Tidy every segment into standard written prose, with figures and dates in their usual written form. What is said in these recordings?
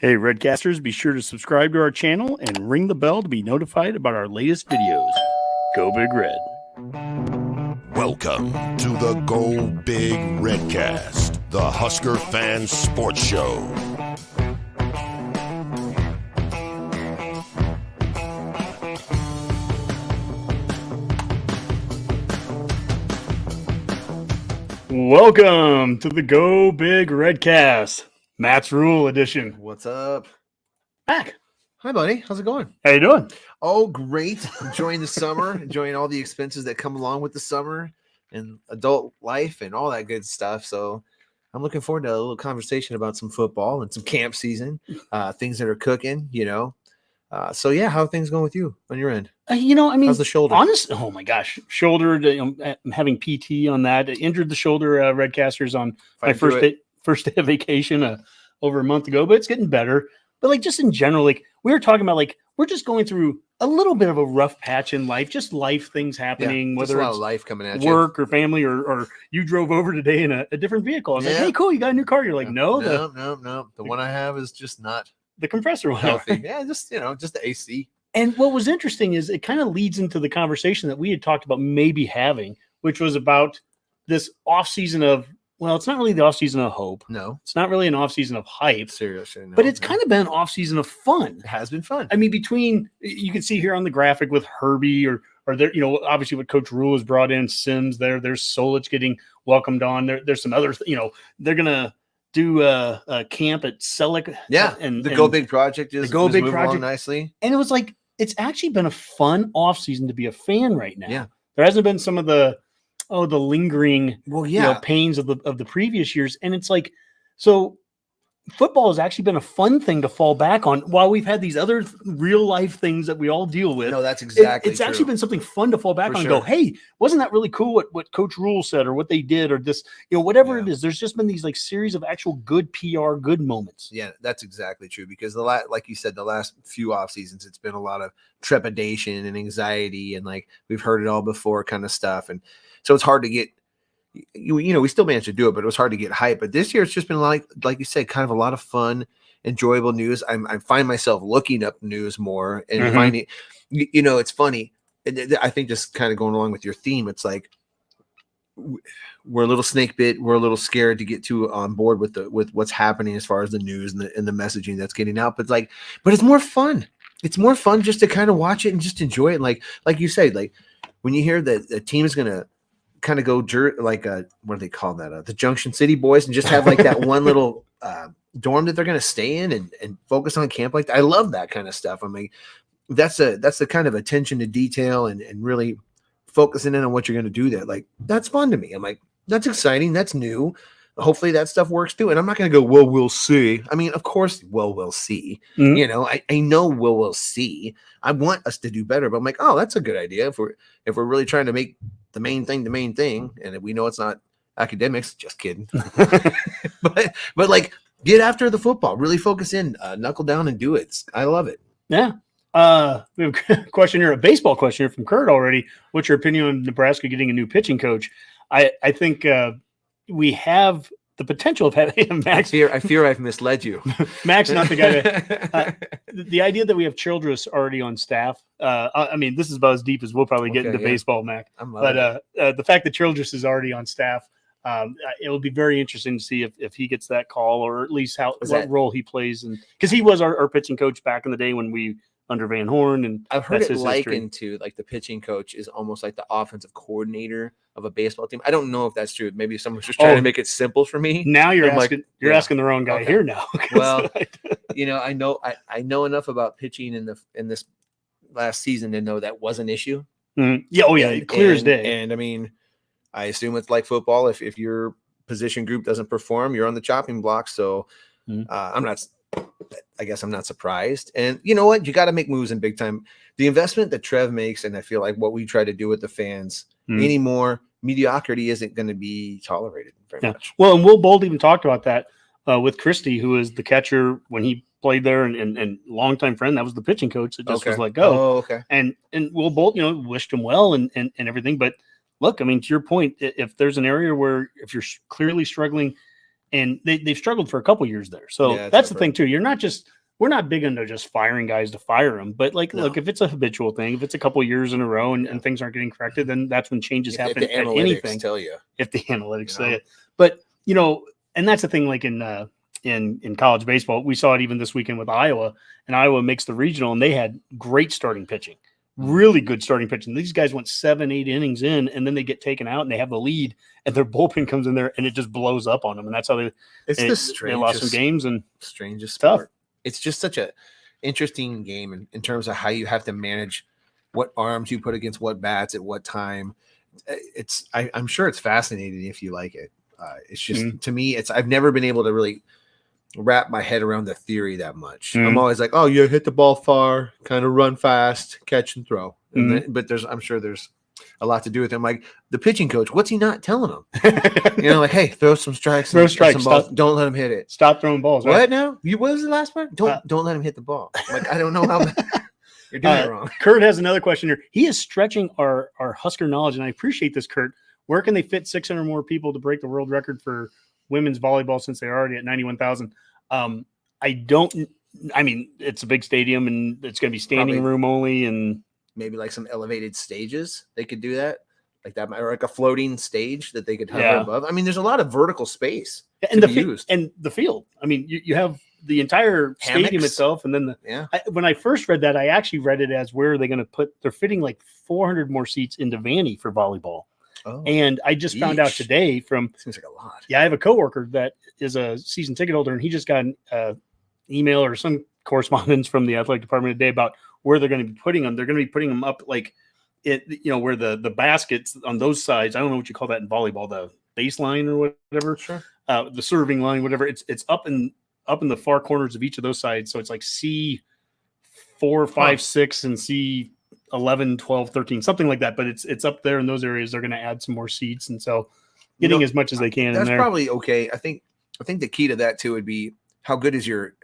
Hey, Redcasters, be sure to subscribe to our channel and ring the bell to be notified about our latest videos. Go Big Red. Welcome to the Go Big Redcast, the Husker Fan Sports Show. Welcome to the Go Big Redcast, Matt's Rule Edition. What's up? Mac, Hi, buddy. How's it going? how you doing? Oh, great. Enjoying the summer, enjoying all the expenses that come along with the summer and adult life and all that good stuff. So I'm looking forward to a little conversation about some football and some camp season, things that are cooking, So, yeah, how are things going with you on your end? How's the shoulder? Honestly, oh my gosh, shoulder. I'm having PT on that. I injured the shoulder, Redcasters, on my first day of vacation over a month ago, but it's getting better. But just in general, we were talking about, we're just going through a little bit of a rough patch in life, just life things happening, whether a lot it's of life coming at work or family, or you drove over today in a different vehicle. I was like, hey, cool, you got a new car. You're like, no. The one I have is just not the compressor one. Healthy. Yeah, just the AC. And what was interesting is it kind of leads into the conversation that we had talked about maybe having, which was about this off-season of, well, it's not really the off-season of hope. No. It's not really an off-season of hype. Seriously. No, but it's kind of been an off-season of fun. It has been fun. I mean, you can see here on the graphic with Herbie or there, obviously what Coach Rule has brought in, Sims there's Solich getting welcomed on. There's some other, they're going to do a camp at Selleck. Yeah. And the Go Big project is moving along nicely. And it was it's actually been a fun off-season to be a fan right now. Yeah. There hasn't been some of the lingering pains of the previous years. And it's so football has actually been a fun thing to fall back on while we've had these other real life things that we all deal with. No, that's exactly It's actually been something fun to fall back on and go, hey, wasn't that really cool what Coach Rule said or what they did or this, whatever it is. There's just been these series of actual good PR, good moments. Yeah, that's exactly true. Because like you said, the last few off seasons, it's been a lot of trepidation and anxiety and we've heard it all before kind of stuff. And so it's hard to get, we still managed to do it, but it was hard to get hype. But this year it's just been like you said, kind of a lot of fun, enjoyable news. I find myself looking up news more and finding, it's funny. I think just kind of going along with your theme, it's we're a little snake bit. We're a little scared to get too on board with what's happening as far as the news and the messaging that's getting out. But but it's more fun. It's more fun just to kind of watch it and just enjoy it. Like you said, when you hear that the team is going to kind of go what do they call that? The Junction City Boys, and just have that one little dorm that they're going to stay in and focus on camp like that. I love that kind of stuff. I mean, that's the kind of attention to detail and really focusing in on what you're going to do there. That's fun to me. I'm that's exciting. That's new. Hopefully that stuff works too. And I'm not going to go, well, we'll see. I mean, of course, we'll see. I know we'll see. I want us to do better, but I'm oh, that's a good idea. If we're really trying to make the main thing, and we know it's not academics, just kidding. but get after the football, really focus in, knuckle down and do it. I love it. Yeah. We have a question here, a baseball question here from Kurt already. What's your opinion on Nebraska getting a new pitching coach? I think we have the potential of having Max. I fear I've misled you. Max, not the guy. The idea that we have Childress already on staff. I mean, this is about as deep as we'll probably get into baseball, Mac. But the fact that Childress is already on staff, it will be very interesting to see if he gets that call, or at least what role he plays. And because he was our pitching coach back in the day when we under Van Horn, and I've heard it likened to the pitching coach is almost like the offensive coordinator of a baseball team. I don't know if that's true. Maybe someone's just trying to make it simple for me. Now you're asking the wrong guy here now. Well, I know enough about pitching in this last season to know that was an issue. Mm-hmm. Yeah, clear as day. And I mean, I assume it's like football. If your position group doesn't perform, you're on the chopping block. So I guess I'm not surprised. And you know what? You got to make moves in big time. The investment that Trev makes, and I feel like what we try to do with the fans anymore, mediocrity isn't going to be tolerated very much. Well, and Will Bolt even talked about that with Christie, who is the catcher when he played there, and longtime friend. That was the pitching coach that just was let go. Oh, okay. And Will Bolt, wished him well and everything. But look, I mean, to your point, if there's an area where if you're clearly struggling and they've struggled for a couple years there. So that's the thing too. We're not big into just firing guys to fire them, but look, if it's a habitual thing, if it's a couple years in a row and things aren't getting corrected, then that's when changes happen. If the analytics tell you, if the analytics say it, but and that's the thing. Like in college baseball, we saw it even this weekend with Iowa, and Iowa makes the regional, and they had great starting pitching, really good starting pitching. These guys went 7-8 innings in, and then they get taken out, and they have the lead, and their bullpen comes in there, and it just blows up on them, and that's how they lost some games and strangest stuff. Sport. It's just such a interesting game in terms of how you have to manage what arms you put against what bats at what time. I'm sure it's fascinating if you like it. It's just to me, I've never been able to really wrap my head around the theory that much. I'm always like, oh, you hit the ball far, kind of run fast, catch and throw. But I'm sure there's a lot to do with him. Like the pitching coach, what's he not telling them? Like, hey, throw some strikes. Throw strikes. Some balls. Don't let him hit it. Stop throwing balls. What now? What was the last part? Don't let him hit the ball. Like, I don't know how you're doing it wrong. Kurt has another question here. He is stretching our Husker knowledge, and I appreciate this, Kurt. Where can they fit 600 more people to break the world record for women's volleyball since they're already at 91,000? I mean, it's a big stadium, and it's going to be standing room only, and maybe like some elevated stages. They could do that, like that, or like a floating stage that they could hover above. I mean, there's a lot of vertical space and the field. I mean, you have the entire stadium itself, and then when I first read that, I actually read it as where are they going to put? They're fitting like 400 more seats into Vanny for volleyball. Oh, and I just found out today seems like a lot. Yeah, I have a coworker that is a season ticket holder, and he just got an email or some correspondence from the athletic department today about where they're going to be putting them. They're going to be putting them up like where the baskets on those sides. I don't know what you call that in volleyball, the baseline or whatever. Sure. The serving line, whatever. It's up in the far corners of each of those sides. So it's like C4, 5, 6, and C11, 12, 13, something like that. But it's up there in those areas. They're going to add some more seats, and so getting as much as they can. That's in there. Probably okay. I think the key to that too would be how good is your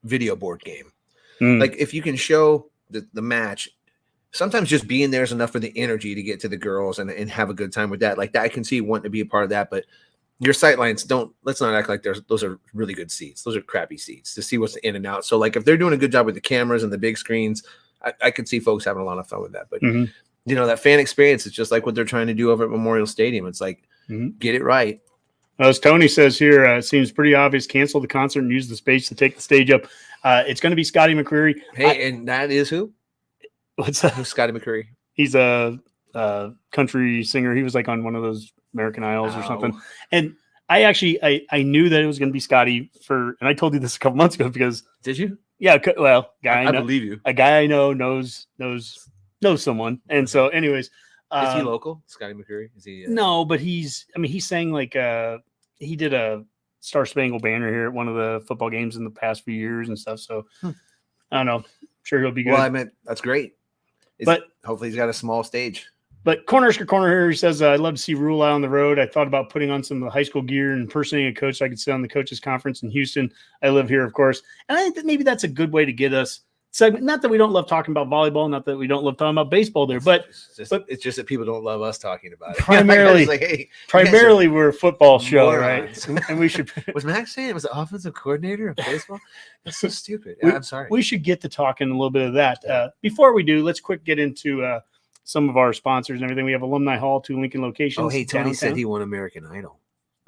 video board game. Like if you can show the match, sometimes just being there is enough for the energy to get to the girls and have a good time with that. Like that, I can see wanting to be a part of that, but your sight lines let's not act like those are really good seats. Those are crappy seats to see what's in and out. So like if they're doing a good job with the cameras and the big screens, I could see folks having a lot of fun with that. But that fan experience is just like what they're trying to do over at Memorial Stadium. It's like, get it right. As Tony says here, it seems pretty obvious. Cancel the concert and use the space to take the stage up. It's going to be Scotty McCreery. Hey, and that is who? What's that? Who's Scotty McCreery? He's a country singer. He was like on one of those American Idols or something. And I knew that it was going to be Scotty and I told you this a couple months ago because. Did you? Yeah. Well, I believe you. A guy I know knows someone. And so anyways. Is he local? Scotty McCreery? Is he? No, but he sang like he did a Star Spangled Banner here at one of the football games in the past few years and stuff. So I don't know. I'm sure he'll be good. Well, I meant that's great. But hopefully he's got a small stage. But Corner here, he says, I'd love to see Rule out on the road. I thought about putting on some of the high school gear and impersonating a coach so I could sit on the coaches conference in Houston. I live here, of course. And I think that maybe that's a good way to get us segment. Not that we don't love talking about volleyball, not that we don't love talking about baseball there, but it's just that people don't love us talking about it. Primarily, we're a football show, right? And we should. Was Max saying it was the offensive coordinator of baseball? That's so stupid. I'm sorry. We should get to talking a little bit of that. Before we do, let's quick get into some of our sponsors and everything. We have Alumni Hall, 2 Lincoln locations. Oh, hey, Tony said he won American Idol.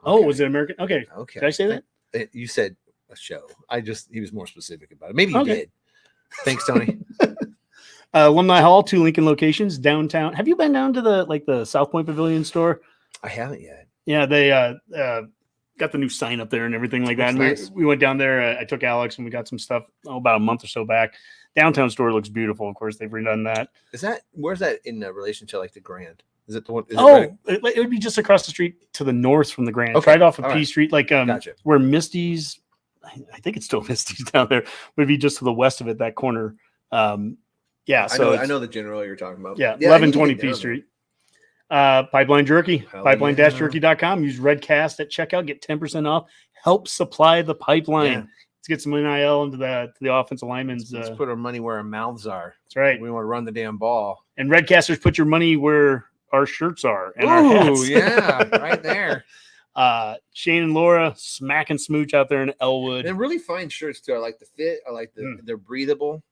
Okay. Oh, was it American? Okay. Did I say that? You said a show. He was more specific about it. Maybe you did. Thanks, Tony. Alumni Hall, 2 Lincoln locations downtown. Have you been down to the South Point Pavilion store? I haven't yet. Yeah, they got the new sign up there and everything like that. And nice. We went down there. I took Alex and we got some stuff about a month or so back. Downtown store looks beautiful. Of course, they've redone that. Where's that in relation to like the Grand? Is it the one? It would be just across the street to the north from the Grand. Okay. Right off of P Street, like gotcha. Where Misty's. I think it's still Misty's down there. Would be just to the west of it, that corner. Yeah, so I know the general you're talking about. Yeah, 1120 P Street. Pipeline Jerky, pipeline-jerky.com. Use Redcast at checkout, get 10% off. Help supply the pipeline. Yeah. Let's get some NIL into the offensive linemen. Let's put our money where our mouths are. That's right. We want to run the damn ball. And Redcasters, put your money where our shirts are and our hats. Yeah, right there. Shane and Laura smacking smooch out there in Elwood. And really fine shirts too. I like the fit. I like they're breathable.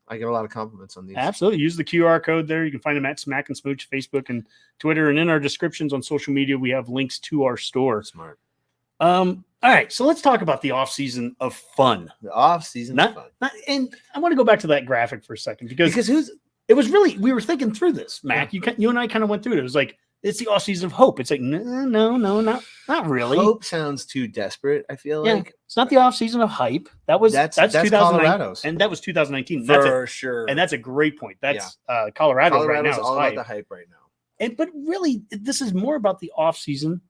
I get a lot of compliments on these. Absolutely. Use the QR code there. You can find them at Smack and Smooch, Facebook and Twitter. And in our descriptions on social media, we have links to our store. Smart. All right. So let's talk about the off-season of fun. The off-season of fun. And I want to go back to that graphic for a second because it was really, we were thinking through this, Mac. Yeah. You and I kind of went through it. It was like, it's the off-season of hope. It's like, no, not really. Hope sounds too desperate, I feel like. It's not the off-season of hype. That's 2019. And that was 2019. For sure. And that's a great point. That's Colorado's right now. All about the hype right now. But really, this is more about the off-season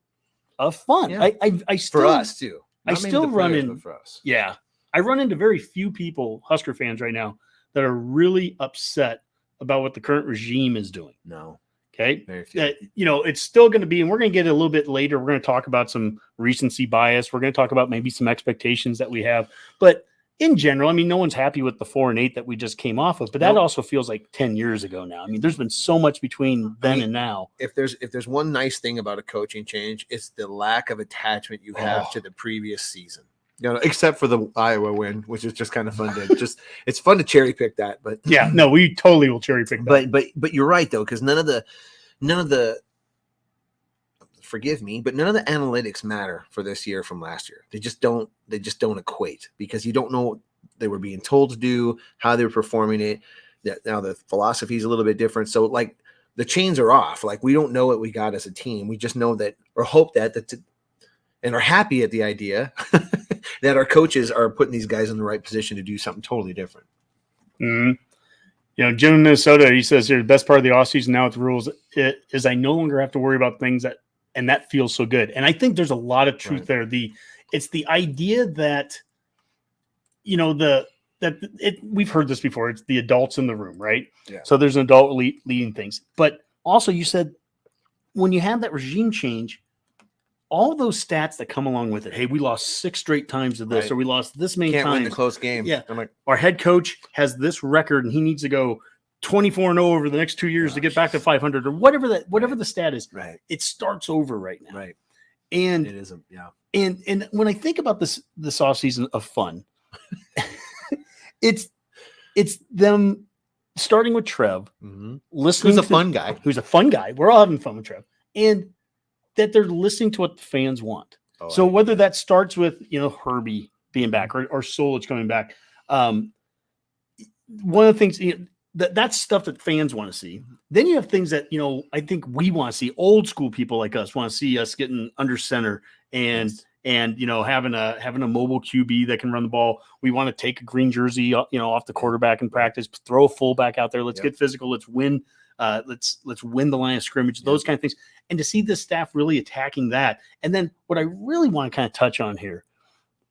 of fun. Yeah. I still, for us, too. I still run in. For us. Yeah. I run into very few people, Husker fans right now, that are really upset about what the current regime is doing. No. Okay. Very few. It's still going to be, and we're going to get it a little bit later. We're going to talk about some recency bias. We're going to talk about maybe some expectations that we have. But in general, I mean, no one's happy with the 4-8 that we just came off of, but that also feels like 10 years ago now. I mean, there's been so much between then and now. If there's one nice thing about a coaching change, it's the lack of attachment you have to the previous season. Except for the Iowa win, which is just kind of fun to it's fun to cherry pick that, but yeah, no, we totally will cherry pick that. But you're right though, because none of the forgive me, but none of the analytics matter for this year from last year. They just don't equate because you don't know what they were being told to do, how they were performing it. Now the philosophy is a little bit different. So like the chains are off. Like we don't know what we got as a team. We just know that or hope that and are happy at the idea that our coaches are putting these guys in the right position to do something totally different. Mm-hmm. Jim in Minnesota, he says here, the best part of the offseason now with the rules is I no longer have to worry about things and that feels so good. And I think there's a lot of truth there. It's the idea that, we've heard this before. It's the adults in the room, right? Yeah. So there's an adult leading things. But also you said when you have that regime change, all those stats that come along with it. Hey, we lost 6 straight times to this, or we lost this many times. Can't win the close game. Yeah. I'm like, our head coach has this record and he needs to go 24-0 over the next 2 years to get back to 500 or whatever the stat is. Right. It starts over right now. Right. And it is and when I think about this offseason of fun, it's them starting with Trev, listening who's a fun guy. We're all having fun with Trev. And that they're listening to what the fans want. So whether that starts with, Herbie being back or Solich coming back, one of the things that's stuff that fans want to see. Then you have things that, I think we want to see. Old school people like us want to see us getting under center and having a mobile QB that can run the ball. We want to take a green jersey, off the quarterback in practice, throw a fullback out there. Let's get physical. Let's win. Let's win the line of scrimmage, those kind of things. And to see this staff really attacking that. And then what I really want to kind of touch on here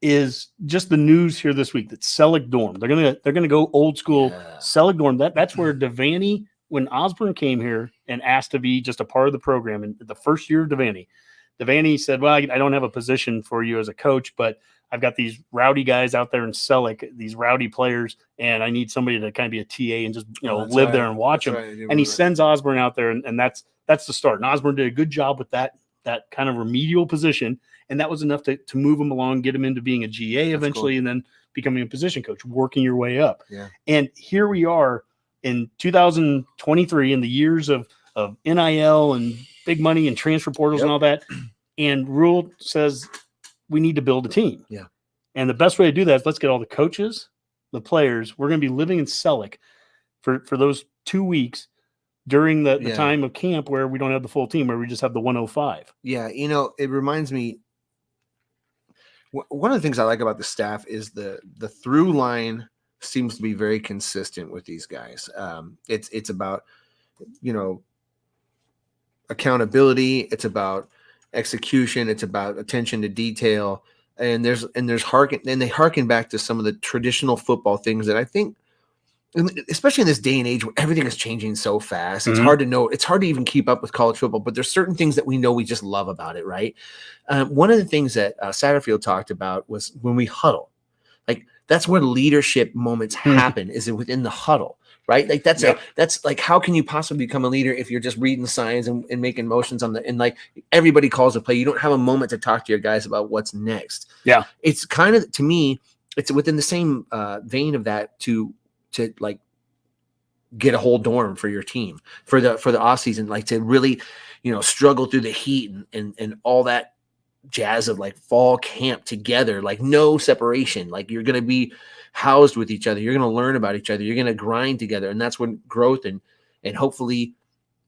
is just the news here this week that Selleck Dorm, they're gonna go old school Selleck Dorm. That's where Devaney, when Osborne came here and asked to be just a part of the program in the first year of Devaney said, well, I don't have a position for you as a coach, but I've got these rowdy guys out there in Selleck, these rowdy players, and I need somebody to kind of be a TA and just live there and watch them. Right. And he sends Osborne out there, and that's the start. And Osborne did a good job with that kind of remedial position, and that was enough to move him along, get him into being a GA eventually, and then becoming a position coach, working your way up. Yeah. And here we are in 2023 in the years of NIL and big money and transfer portals and all that, and Rule says we need to build a team. Yeah. And the best way to do that is let's get all the coaches, the players. We're going to be living in Selleck for those 2 weeks during the time of camp where we don't have the full team, where we just have the 105. Yeah. It reminds me, one of the things I like about the staff is the through line seems to be very consistent with these guys. It's about, accountability. It's about execution. It's about attention to detail. And they harken back to some of the traditional football things that I think, especially in this day and age where everything is changing so fast, it's hard to know. It's hard to even keep up with college football, but there's certain things that we know we just love about it, right? One of the things that Satterfield talked about was when we huddle. Like, that's where leadership moments happen, is within the huddle, right? Like that's like, how can you possibly become a leader if you're just reading signs and making motions and like everybody calls a play. You don't have a moment to talk to your guys about what's next. Yeah. It's kind of, to me, it's within the same vein of that to like get a whole dorm for your team for the off season, like to really, struggle through the heat and all that jazz of like fall camp together, like no separation. Like you're going to be housed with each other. You're going to learn about each other. You're going to grind together. And that's when growth and hopefully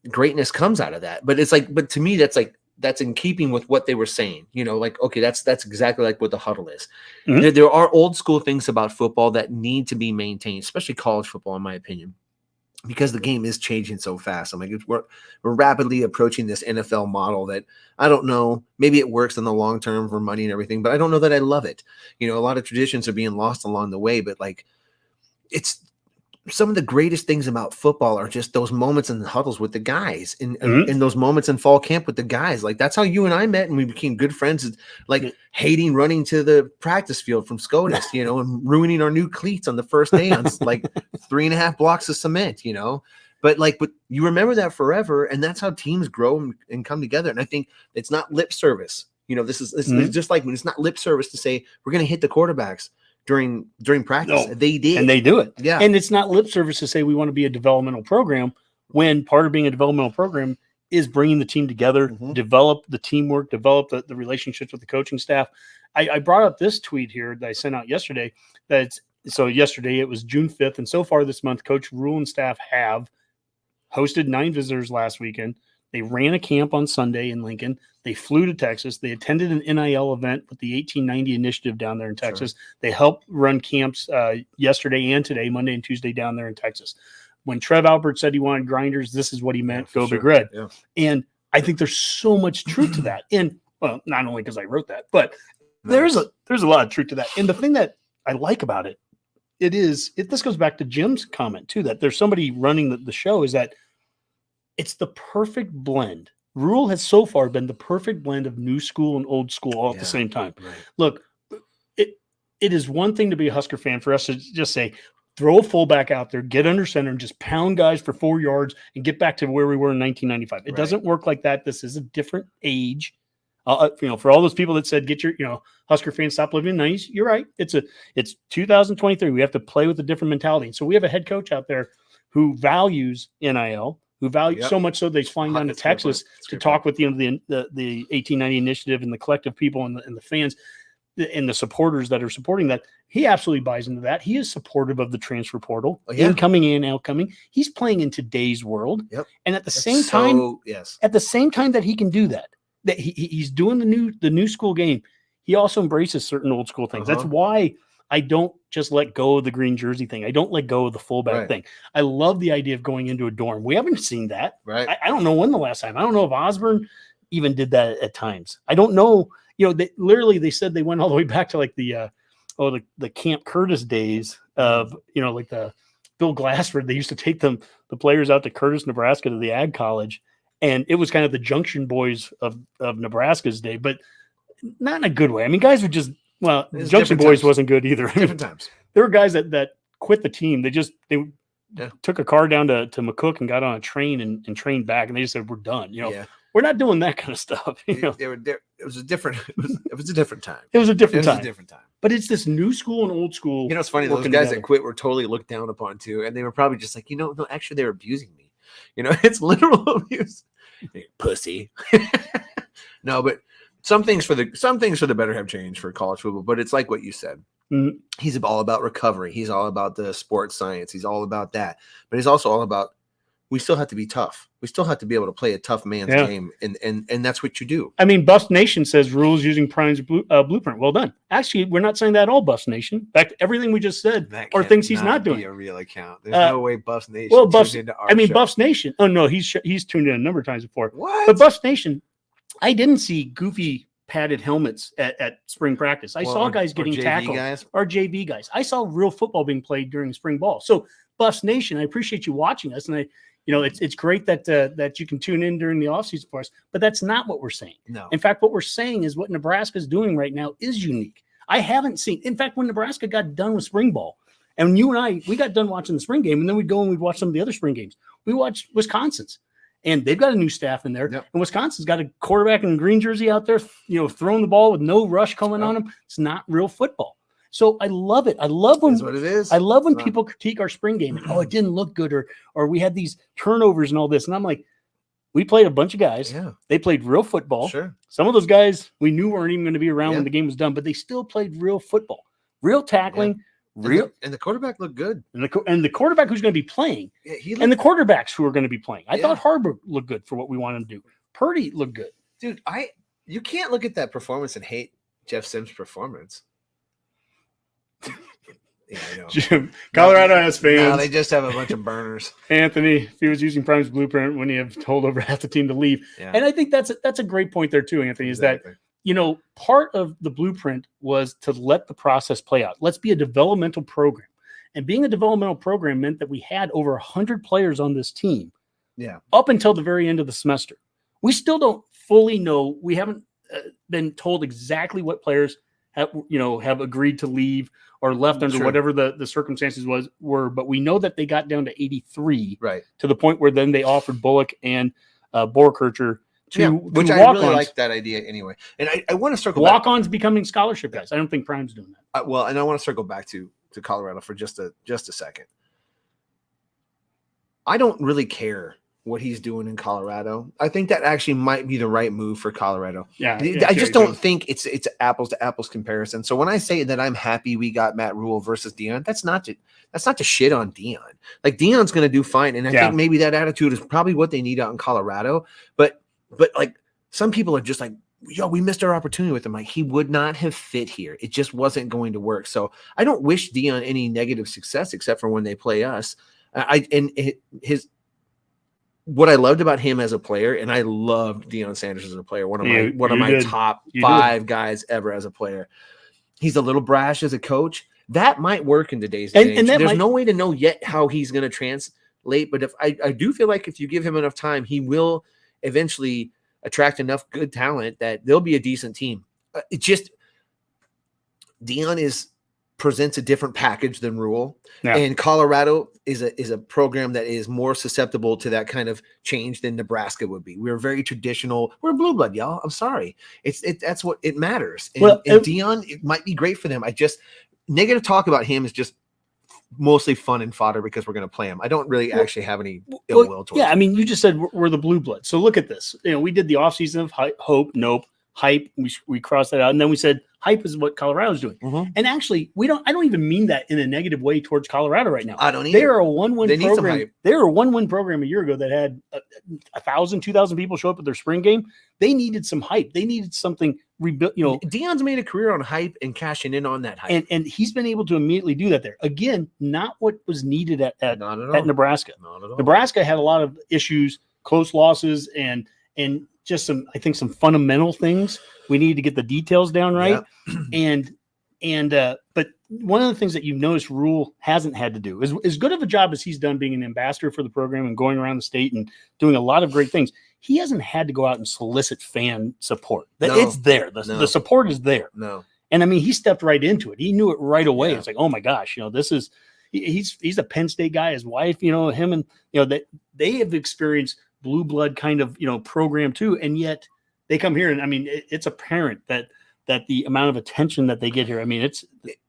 greatness comes out of that. But it's like, but to me, that's in keeping with what they were saying, like, okay, that's exactly like what the huddle is. Mm-hmm. There are old school things about football that need to be maintained, especially college football, in my opinion, because the game is changing so fast. I'm like, we're rapidly approaching this NFL model that I don't know, maybe it works in the long term for money and everything, but I don't know that I love it. A lot of traditions are being lost along the way, but like, it's some of the greatest things about football are just those moments in the huddles with the guys and those moments in fall camp with the guys. Like that's how you and I met and we became good friends, like hating running to the practice field from SCOTUS, and ruining our new cleats on the first day on like 3.5 blocks of cement, but you remember that forever. And that's how teams grow and come together. And I think it's not lip service. This is just like when it's not lip service to say, we're going to hit the quarterbacks during practice. No, they did. And they do it. Yeah. And it's not lip service to say we want to be a developmental program when part of being a developmental program is bringing the team together, develop the teamwork, develop the relationships with the coaching staff. I brought up this tweet here that I sent out yesterday. So yesterday it was June 5th. And so far this month, Coach Rule and staff have hosted 9 visitors last weekend. They ran a camp on Sunday in Lincoln. They flew to Texas. They attended an NIL event with the 1890 initiative down there in Texas. Sure. They helped run camps yesterday and today, Monday and Tuesday down there in Texas. When Trev Albert said he wanted grinders, this is what he meant, go Big Red. Yeah. And I think there's so much truth to that. And, well, not only because I wrote that, but there's a lot of truth to that. And the thing that I like about it, this goes back to Jim's comment too, that there's somebody running the show, is that it's the perfect blend. Rule has so far been the perfect blend of new school and old school all at the same time. Right. Look, it is one thing to be a Husker fan for us to just say, throw a fullback out there, get under center, and just pound guys for 4 yards and get back to where we were in 1995. It doesn't work like that. This is a different age. For all those people that said, get your, Husker fans, stop living in the 90s. You're right. It's 2023. We have to play with a different mentality. And so we have a head coach out there who values NIL, who value so much so they're flying down to Texas to talk with the 1890 initiative and the collective people and the fans and the supporters that are supporting that. He absolutely buys into that. He is supportive of the transfer portal, incoming and outcoming. He's playing in today's world. Yep. And at the same time that he can do that he's doing the new school game, he also embraces certain old school things. That's why I don't just let go of the green jersey thing. I don't let go of the fullback thing. I love the idea of going into a dorm. We haven't seen that. Right. I don't know when the last time. I don't know if Osborne even did that at times. I don't know. They said they went all the way back to like the Camp Curtis days of, like the Bill Glassford. They used to take the players out to Curtis, Nebraska, to the Ag College. And it was kind of the Junction Boys of Nebraska's day, but not in a good way. I mean, guys would just, well, Junction Boys wasn't good either. Different times. There were guys that quit the team. They took a car down to McCook and got on a train and trained back, and they just said, we're done. We're not doing that kind of stuff. It was a different time. It was a different time. But it's this new school and old school. It's funny. Those guys that quit were totally looked down upon too, and they were probably just like, no, actually they're abusing me. It's literal abuse. Pussy. No, but some things for the better have changed for college football. But it's like what you said. Mm-hmm. He's all about recovery. He's all about the sports science. He's all about that. But he's also all about, we still have to be tough. We still have to be able to play a tough man's game, and that's what you do. I mean, Buffs Nation says Rules using Prime's blueprint. Well done. Actually, we're not saying that all Buffs Nation. In fact, everything we just said are things he's not doing. A real account. There's no way Buffs Nation. Well, Buffs Nation. Oh no, he's tuned in a number of times before. What? But Buffs Nation, I didn't see goofy padded helmets at spring practice. I saw guys getting tackled. Or JV guys. I saw real football being played during spring ball. So Buffs Nation, I appreciate you watching us, and it's great that you can tune in during the offseason for us, but that's not what we're saying. No. In fact, what we're saying is what Nebraska is doing right now is unique. I haven't seen. In fact, when Nebraska got done with spring ball, And you and I, we got done watching the spring game, and then we'd go and we'd watch some of the other spring games. We watched Wisconsin's, and they've got a new staff in there. Yep. And Wisconsin's got a quarterback in a green jersey out there, throwing the ball with no rush coming on him. It's not real football. So I love it. I love when That's what it is. I love when people critique our spring game. And, it didn't look good, or we had these turnovers and all this. And I'm like, we played a bunch of guys. Yeah. They played real football. Sure. Some of those guys we knew weren't even going to be around when the game was done, but they still played real football, real tackling, and the quarterback looked good. And the quarterback who's going to be playing, and the quarterbacks who are going to be playing. I thought Harbaugh looked good for what we want him to do. Purdy looked good. Dude, you can't look at that performance and hate Jeff Sims' performance. Yeah, I know. Colorado has fans. No, they just have a bunch of burners. Anthony, if he was using Prime's blueprint, wouldn't he have told over half the team to leave? Yeah. And I think that's a great point there too, Anthony, is that, part of the blueprint was to let the process play out. Let's be a developmental program. And being a developmental program meant that we had over 100 players on this team up until the very end of the semester. We still don't fully know. We haven't been told exactly what players have agreed to leave or left under whatever the circumstances were, but we know that they got down to 83, right, to the point where then they offered Bullock and Borkircher which I really like that idea anyway. And I want to circle walk-ons becoming scholarship guys. I don't think Prime's doing that. And I want to circle back to Colorado for just a second. I don't really care what he's doing in Colorado. I think that actually might be the right move for Colorado. Yeah, I just don't think it's apples to apples comparison. So when I say that I'm happy we got Matt Rule versus Deion, that's not to shit on Deion. Like, Deion's going to do fine, and I think maybe that attitude is probably what they need out in Colorado. But like, some people are just like, yo, we missed our opportunity with him. Like, he would not have fit here. It just wasn't going to work. So I don't wish Deion any negative success except for when they play us. What I loved about him as a player, and I loved Deion Sanders as a player, one of my top five guys ever as a player. He's a little brash as a coach. That might work in today's day. And there's no way to know yet how he's going to translate. But if I do feel like if you give him enough time, he will eventually attract enough good talent that there'll be a decent team. Deion presents a different package than Rule, and Colorado is a program that is more susceptible to that kind of change than Nebraska would be. We're very traditional. We're blue blood, y'all. I'm sorry. That's what it matters. And Deion, it might be great for them. Negative talk about him is just mostly fun and fodder because we're going to play him. I don't really actually have any ill will towards him. I mean, you just said we're the blue blood. So look at this. We did the offseason of hope, nope, hype. We crossed that out, and then we said hype is what Colorado's doing. Mm-hmm. And actually, I don't even mean that in a negative way towards Colorado right now. I don't either. They are a one-win program. They were a one-win program a year ago that had 1,000, 2,000 people show up at their spring game. They needed some hype. They needed something rebuilt. Deion's made a career on hype and cashing in on that hype. And he's been able to immediately do that there. Again, not what was needed at Nebraska. Not at all. Nebraska had a lot of issues, close losses, and just some fundamental things. We need to get the details down right. Yeah. But one of the things that you've noticed Rule hasn't had to do is as good of a job as he's done being an ambassador for the program and going around the state and doing a lot of great things. He hasn't had to go out and solicit fan support. It's there. The support is there. No. And I mean, he stepped right into it. He knew it right away. Yeah. It's like, oh my gosh, this is he's a Penn State guy, his wife, him, and they have experienced blue blood kind of program too, and yet they come here, and I mean, it's apparent that the amount of attention that they get here. I mean,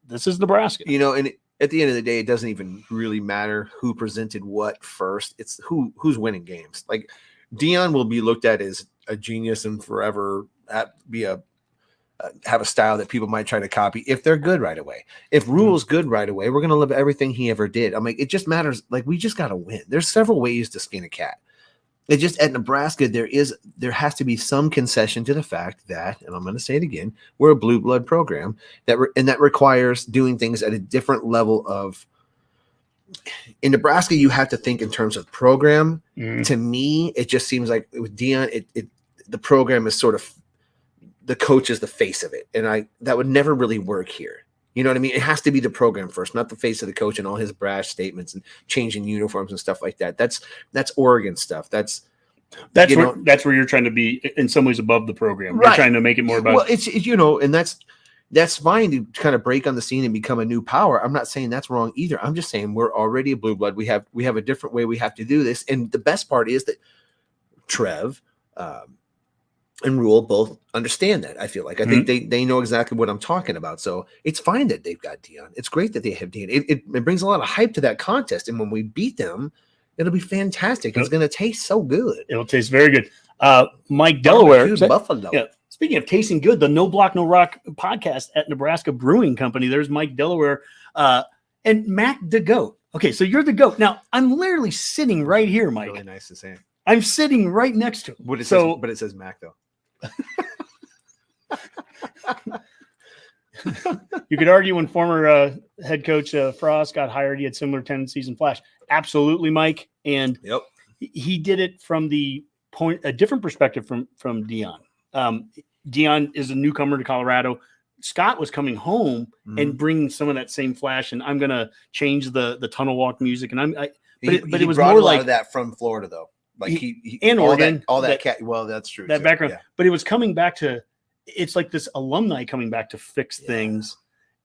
this is Nebraska. And at the end of the day, it doesn't even really matter who presented what first. It's who's winning games. Like, Deion will be looked at as a genius and forever have a style that people might try to copy if they're good right away. If Rule's good right away, we're going to love everything he ever did. I'm like, it just matters. Like, we just got to win. There's several ways to skin a cat. It just, at Nebraska, there has to be some concession to the fact that, and I'm going to say it again, we're a blue blood program that requires doing things at a different level of. In Nebraska, you have to think in terms of program. To me, it just seems like with Deion, the program is sort of, the coach is the face of it, and that would never really work here. You know what I mean? It has to be the program first, not the face of the coach and all his brash statements and changing uniforms and stuff like that. That's Oregon stuff. That's where you're trying to be in some ways above the program. Right. You're trying to make it more about. Well, it's and that's that's fine to kind of break on the scene and become a new power. I'm not saying that's wrong either. I'm just saying we're already a blue blood. We have a different way we have to do this. And the best part is that Trev and Rule both understand that. I feel like I think they know exactly what I'm talking about. So it's fine that they've got Dion. It's great that they have Dion. It brings a lot of hype to that contest. And when we beat them, it'll be fantastic. It's going to taste so good. It'll taste very good. Mike Delaware. Buffalo. Yeah. Speaking of tasting good, the No Block, No Rock podcast at Nebraska Brewing Company. There's Mike Delaware and Mac the Goat. Okay, so you're the GOAT. Now, I'm literally sitting right here, Mike. Really nice to say. I'm sitting right next to him. But it says Mac, though. You could argue when former head coach Frost got hired, he had similar tendencies and flash. Absolutely, Mike. And he did it from a different perspective from Dion. Dion is a newcomer to Colorado. Scott was coming home and bringing some of that same flash, and I'm going to change the tunnel walk music. And but it was more like of that from Florida, though. Like he and Oregon, all that cat. Well, that's true. That background, but it was coming back to. It's like this alumni coming back to fix things,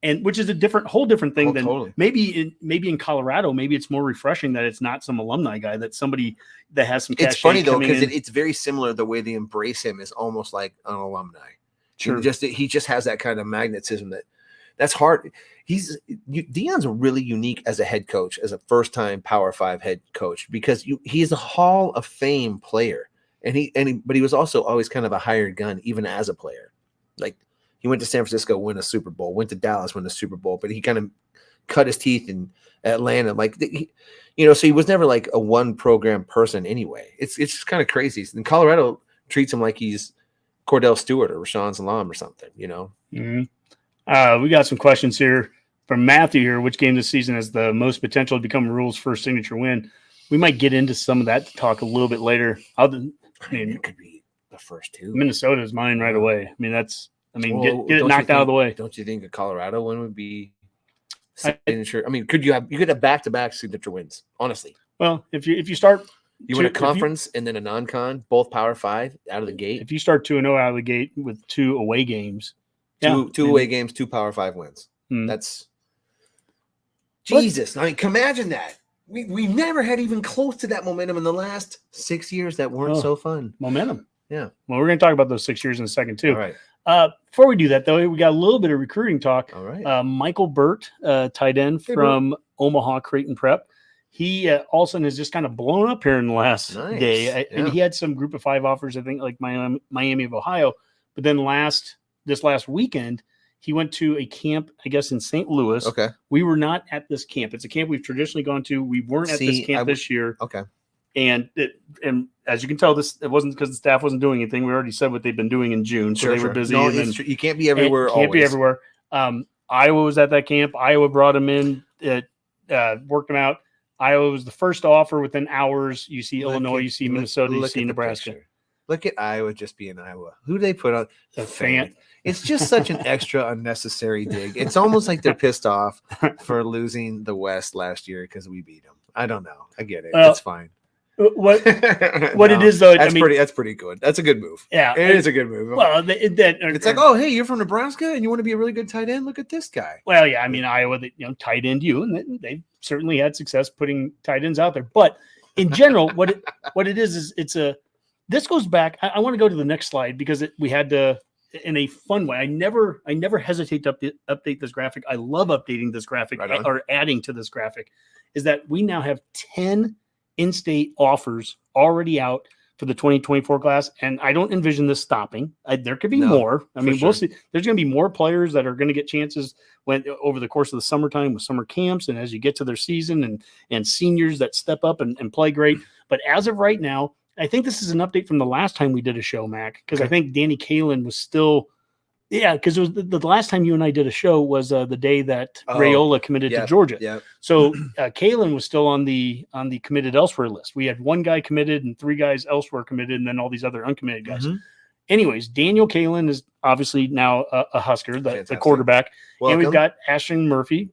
and which is a whole different thing than totally. maybe in Colorado. Maybe it's more refreshing that it's not some alumni guy, that somebody that has some. It's funny though, because it's very similar. The way they embrace him is almost like an alumni. Sure, he just has that kind of magnetism that's hard. Dion's really unique as a head coach, as a first-time Power 5 head coach, because he's a Hall of Fame player, but he was also always kind of a hired gun, even as a player. Like he went to San Francisco, win a Super Bowl, went to Dallas, win a Super Bowl, but he kind of cut his teeth in Atlanta. Like so he was never like a one program person anyway. It's just kind of crazy. And Colorado treats him like he's Cordell Stewart or Rashawn Salam or something, Mm-hmm. We got some questions here from Matthew here. Which game this season has the most potential to become Rule's first signature win? We might get into some of that to talk a little bit later. It could be the first two. Minnesota is mine right away. Get it knocked out of the way. Don't you think a Colorado win would be signature? Could you have back-to-back signature wins? Honestly. Well, if you start. You win a conference and then a non-con, both Power 5 out of the gate. If you start 2-0 out of the gate with 2 away games, two away games, 2 Power 5 wins. That's Jesus. Imagine that. We never had even close to that momentum in the last 6 years that weren't so fun. Momentum. Yeah. Well, we're going to talk about those 6 years in a second too. All right. Before we do that, though, we got a little bit of recruiting talk. All right. Michael Burt, tight end from Omaha Creighton Prep. He all of a sudden has just kind of blown up here in the last day. And he had some group of 5 offers, I think, like Miami of Ohio. But then this last weekend, he went to a camp, I guess, in St. Louis. Okay. We were not at this camp. It's a camp we've traditionally gone to. We weren't at this camp this year. Okay. And as you can tell, it wasn't because the staff wasn't doing anything. We already said what they've been doing in June. So they were busy. No, you can't be everywhere. Can't be everywhere. Iowa was at that camp. Iowa brought him in, worked him out. Iowa was the first to offer within hours. You see Illinois, you see Minnesota, you see Nebraska. Look at Iowa just being Iowa. Who do they put on? The fan. It's just such an extra unnecessary dig. It's almost like they're pissed off for losing the West last year because we beat them. I don't know. I get it. It's fine. What it is though? That's pretty good. That's a good move. Yeah, it is a good move. Well, it's like, oh, hey, you're from Nebraska and you want to be a really good tight end. Look at this guy. Well, yeah, Iowa, tight end you, and they certainly had success putting tight ends out there. But in general, what it is this goes back. I want to go to the next slide because we had to in a fun way. I never hesitate to update this graphic. I love updating this graphic or adding to this graphic. Is that we now have 10 in-state offers already out for the 2024 class, and I don't envision this stopping. There could be more. We'll see. There's going to be more players that are going to get chances over the course of the summertime with summer camps, and as you get to their season, and seniors that step up and play great. But as of right now, I think this is an update from the last time we did a show, Mac, because I think Danny Kalin was still. Yeah, because it was the last time you and I did a show was the day that Raiola committed to Georgia. Yeah. So Kalin was still on the committed elsewhere list. We had 1 guy committed and 3 guys elsewhere committed, and then all these other uncommitted guys. Mm-hmm. Anyways, Daniel Kalin is obviously now a Husker, the quarterback. Welcome. And we've got Ashton Murphy,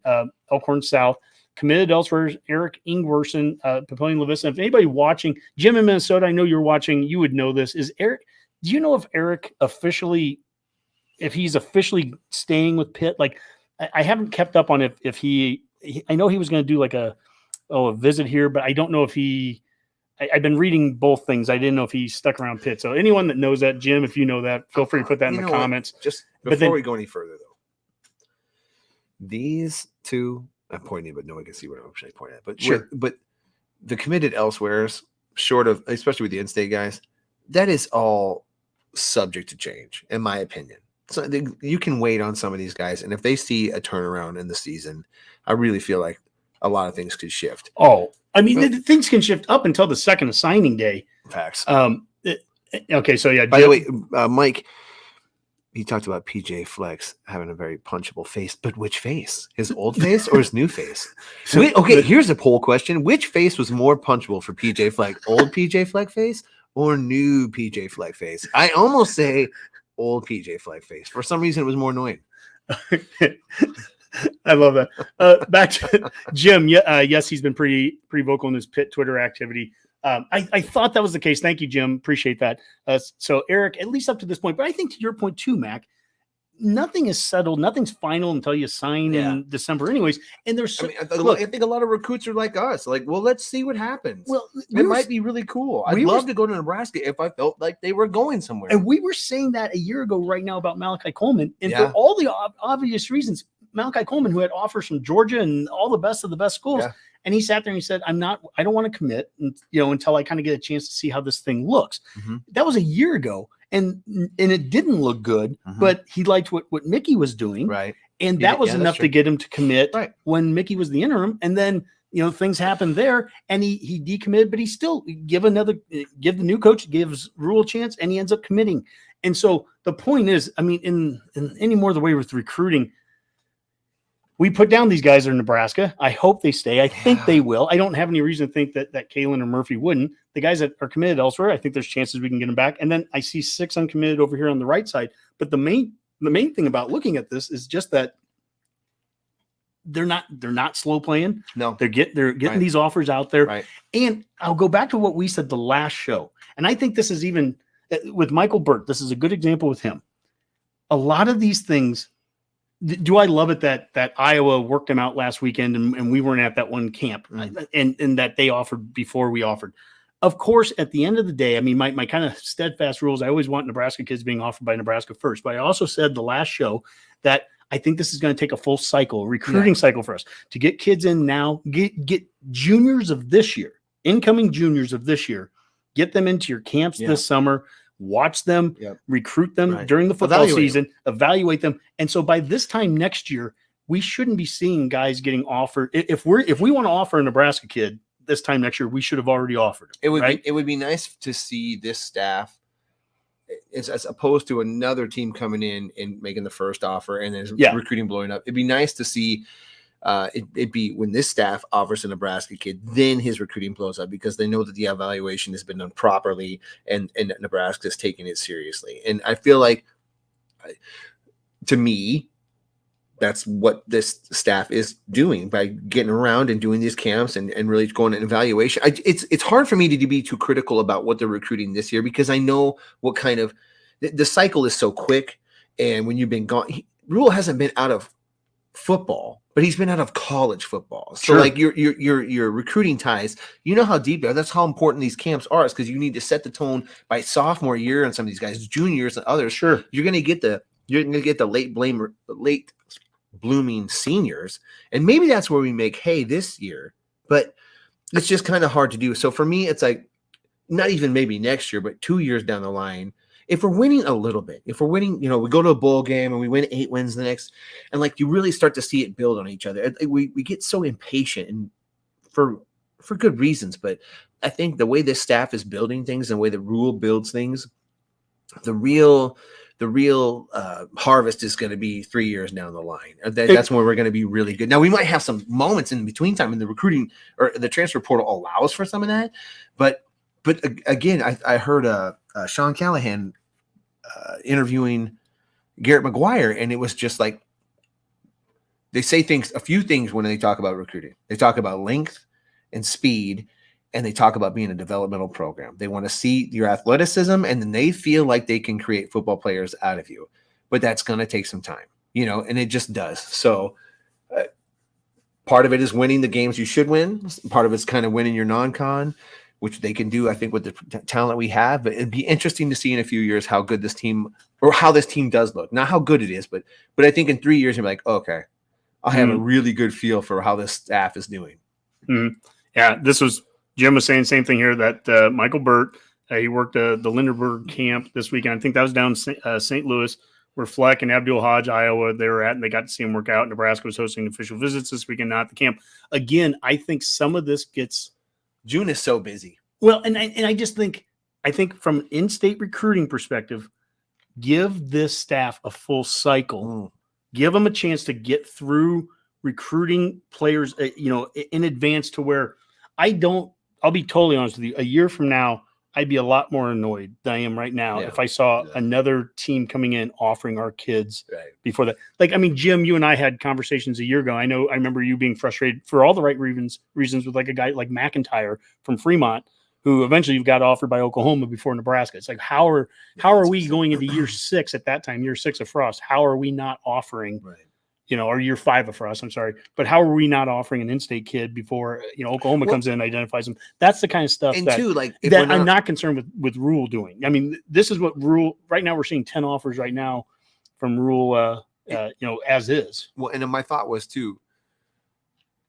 Elkhorn South, committed elsewhere. Eric Ingwerson, Papillion Lavista. If anybody watching, Jim in Minnesota, I know you're watching, you would know this. Is Eric? Do you know if Eric officially if he's officially staying with Pitt. Like, I haven't kept up on if he I know he was going to do like a visit here, but I don't know if I've been reading both things. I didn't know if he stuck around Pitt. So anyone that knows that, Jim, if you know that, feel free to put that in the comments. Just before we go any further, though, these two, I'm pointing, but no one can see what I'm actually pointing at. But sure, but the committed elsewheres, short of, especially with the in-state guys, that is all subject to change, in my opinion. So you can wait on some of these guys, and if they see a turnaround in the season, I really feel like a lot of things could shift. Oh, I mean, things can shift up until the second of signing day. Facts. Okay, so yeah. By the way, Mike, he talked about PJ Flex having a very punchable face, but which face? His old face or his new face? Okay, here's a poll question: which face was more punchable for PJ Flex? Old PJ Flex face or new PJ Flex face? I almost say old PJ Flex face. For some reason, it was more annoying. I love that. Back to Jim. Yes, he's been pretty vocal in his Pitt Twitter activity. I thought that was the case. Thank you, Jim. Appreciate that. So Eric, at least up to this point, but I think to your point too, Mac, nothing is settled. Nothing's final until you sign in December anyways. And there's, I think a lot of recruits are like us. Like, well, let's see what happens. Well, it might be really cool. I'd love to go to Nebraska if I felt like they were going somewhere. And we were saying that a year ago right now about Malachi Coleman. And for all the obvious reasons, Malachi Coleman, who had offers from Georgia and all the best of the best schools. Yeah. And he sat there and he said, I don't want to commit, until I kind of get a chance to see how this thing looks. Mm-hmm. That was a year ago. And it didn't look good, but he liked what Mickey was doing. Right. And that was enough to get him to commit when Mickey was the interim. And then, things happened there and he decommitted, but he still give the new coach, gives Rule a chance, and he ends up committing. And so the point is, I mean, in any more the way with recruiting, we put down these guys in Nebraska. I hope they stay. I think they will. I don't have any reason to think that Kalen or Murphy wouldn't. The guys that are committed elsewhere, I think there's chances we can get them back. And then I see 6 uncommitted over here on the right side. But the main thing about looking at this is just that they're not slow playing. No, they're getting these offers out there. Right. And I'll go back to what we said the last show. And I think this is even with Michael Burt. This is a good example with him. A lot of these things. Do I love it that Iowa worked them out last weekend and we weren't at that one camp and that they offered before we offered? Of course, at the end of the day, I mean, my kind of steadfast rules, I always want Nebraska kids being offered by Nebraska first. But I also said the last show that I think this is going to take a full cycle, recruiting cycle for us to get kids in now, get juniors of this year, incoming juniors of this year, get them into your camps this summer. Watch them, recruit them during the football season, evaluate them. And so by this time next year, we shouldn't be seeing guys getting offered. If we want to offer a Nebraska kid this time next year, we should have already offered him. It would be nice to see this staff as opposed to another team coming in and making the first offer and then recruiting blowing up. It'd be nice to see it'd be when this staff offers a Nebraska kid, then his recruiting blows up because they know that the evaluation has been done properly and Nebraska is taking it seriously. And I feel like, to me, that's what this staff is doing by getting around and doing these camps and really going in evaluation. It's hard for me to be too critical about what they're recruiting this year because I know what kind of the cycle is so quick. And when you've been gone, Rule hasn't been out of football, but he's been out of college football. So like your recruiting ties, you know how deep they are. That's how important these camps are, is because you need to set the tone by sophomore year on some of these guys, juniors and others. Sure. You're gonna get the late blooming seniors. And maybe that's where we make hay this year, but it's just kind of hard to do. So for me, it's like not even maybe next year, but 2 years down the line. If we're winning a little bit, if we're winning, we go to a bowl game and we win 8 wins the next, and like you really start to see it build on each other. We get so impatient and for good reasons, but I think the way this staff is building things and the way the Rule builds things, the real harvest is going to be 3 years down the line. That's where we're going to be really good. Now we might have some moments in between time in the recruiting or the transfer portal allows for some of that, but again, I heard Sean Callahan interviewing Garrett McGuire, and it was just like they say a few things when they talk about recruiting. They talk about length and speed, and they talk about being a developmental program. They want to see your athleticism, and then they feel like they can create football players out of you. but that's going to take some time, and it just does. So part of it is winning the games you should win. Part of it's kind of winning your non-con, which they can do, I think, with the talent we have. But it'd be interesting to see in a few years how good this team or how this team does look. Not how good it is, but I think in 3 years, you're like, okay, I'll have a really good feel for how this staff is doing. Mm-hmm. Yeah, Jim was saying same thing here that Michael Burt, he worked the Lindenberg camp this weekend. I think that was down in St. Louis, where Fleck and Abdul Hodge, Iowa, they were at, and they got to see him work out. Nebraska was hosting official visits this weekend, not the camp. Again, I think some of this gets – June is so busy. Well, and I just think from an in-state recruiting perspective, give this staff a full cycle. Give them a chance to get through recruiting players, in advance to where I'll be totally honest with you. A year from now, I'd be a lot more annoyed than I am right now if I saw another team coming in offering our kids before that. Jim, you and I had conversations a year ago. I remember you being frustrated for all the right reasons with like a guy like McIntyre from Fremont, who eventually got offered by Oklahoma before Nebraska. It's like, how are we going into year 6 at that time, year 6 of Frost? How are we not offering, or year 5 of Frost, I'm sorry, but how are we not offering an in-state kid before, Oklahoma comes in and identifies them? That's the kind of stuff that I'm not concerned with Rule doing. I mean, this is what Rule, right now we're seeing 10 offers right now from Rule, as is. Well, and then my thought was too,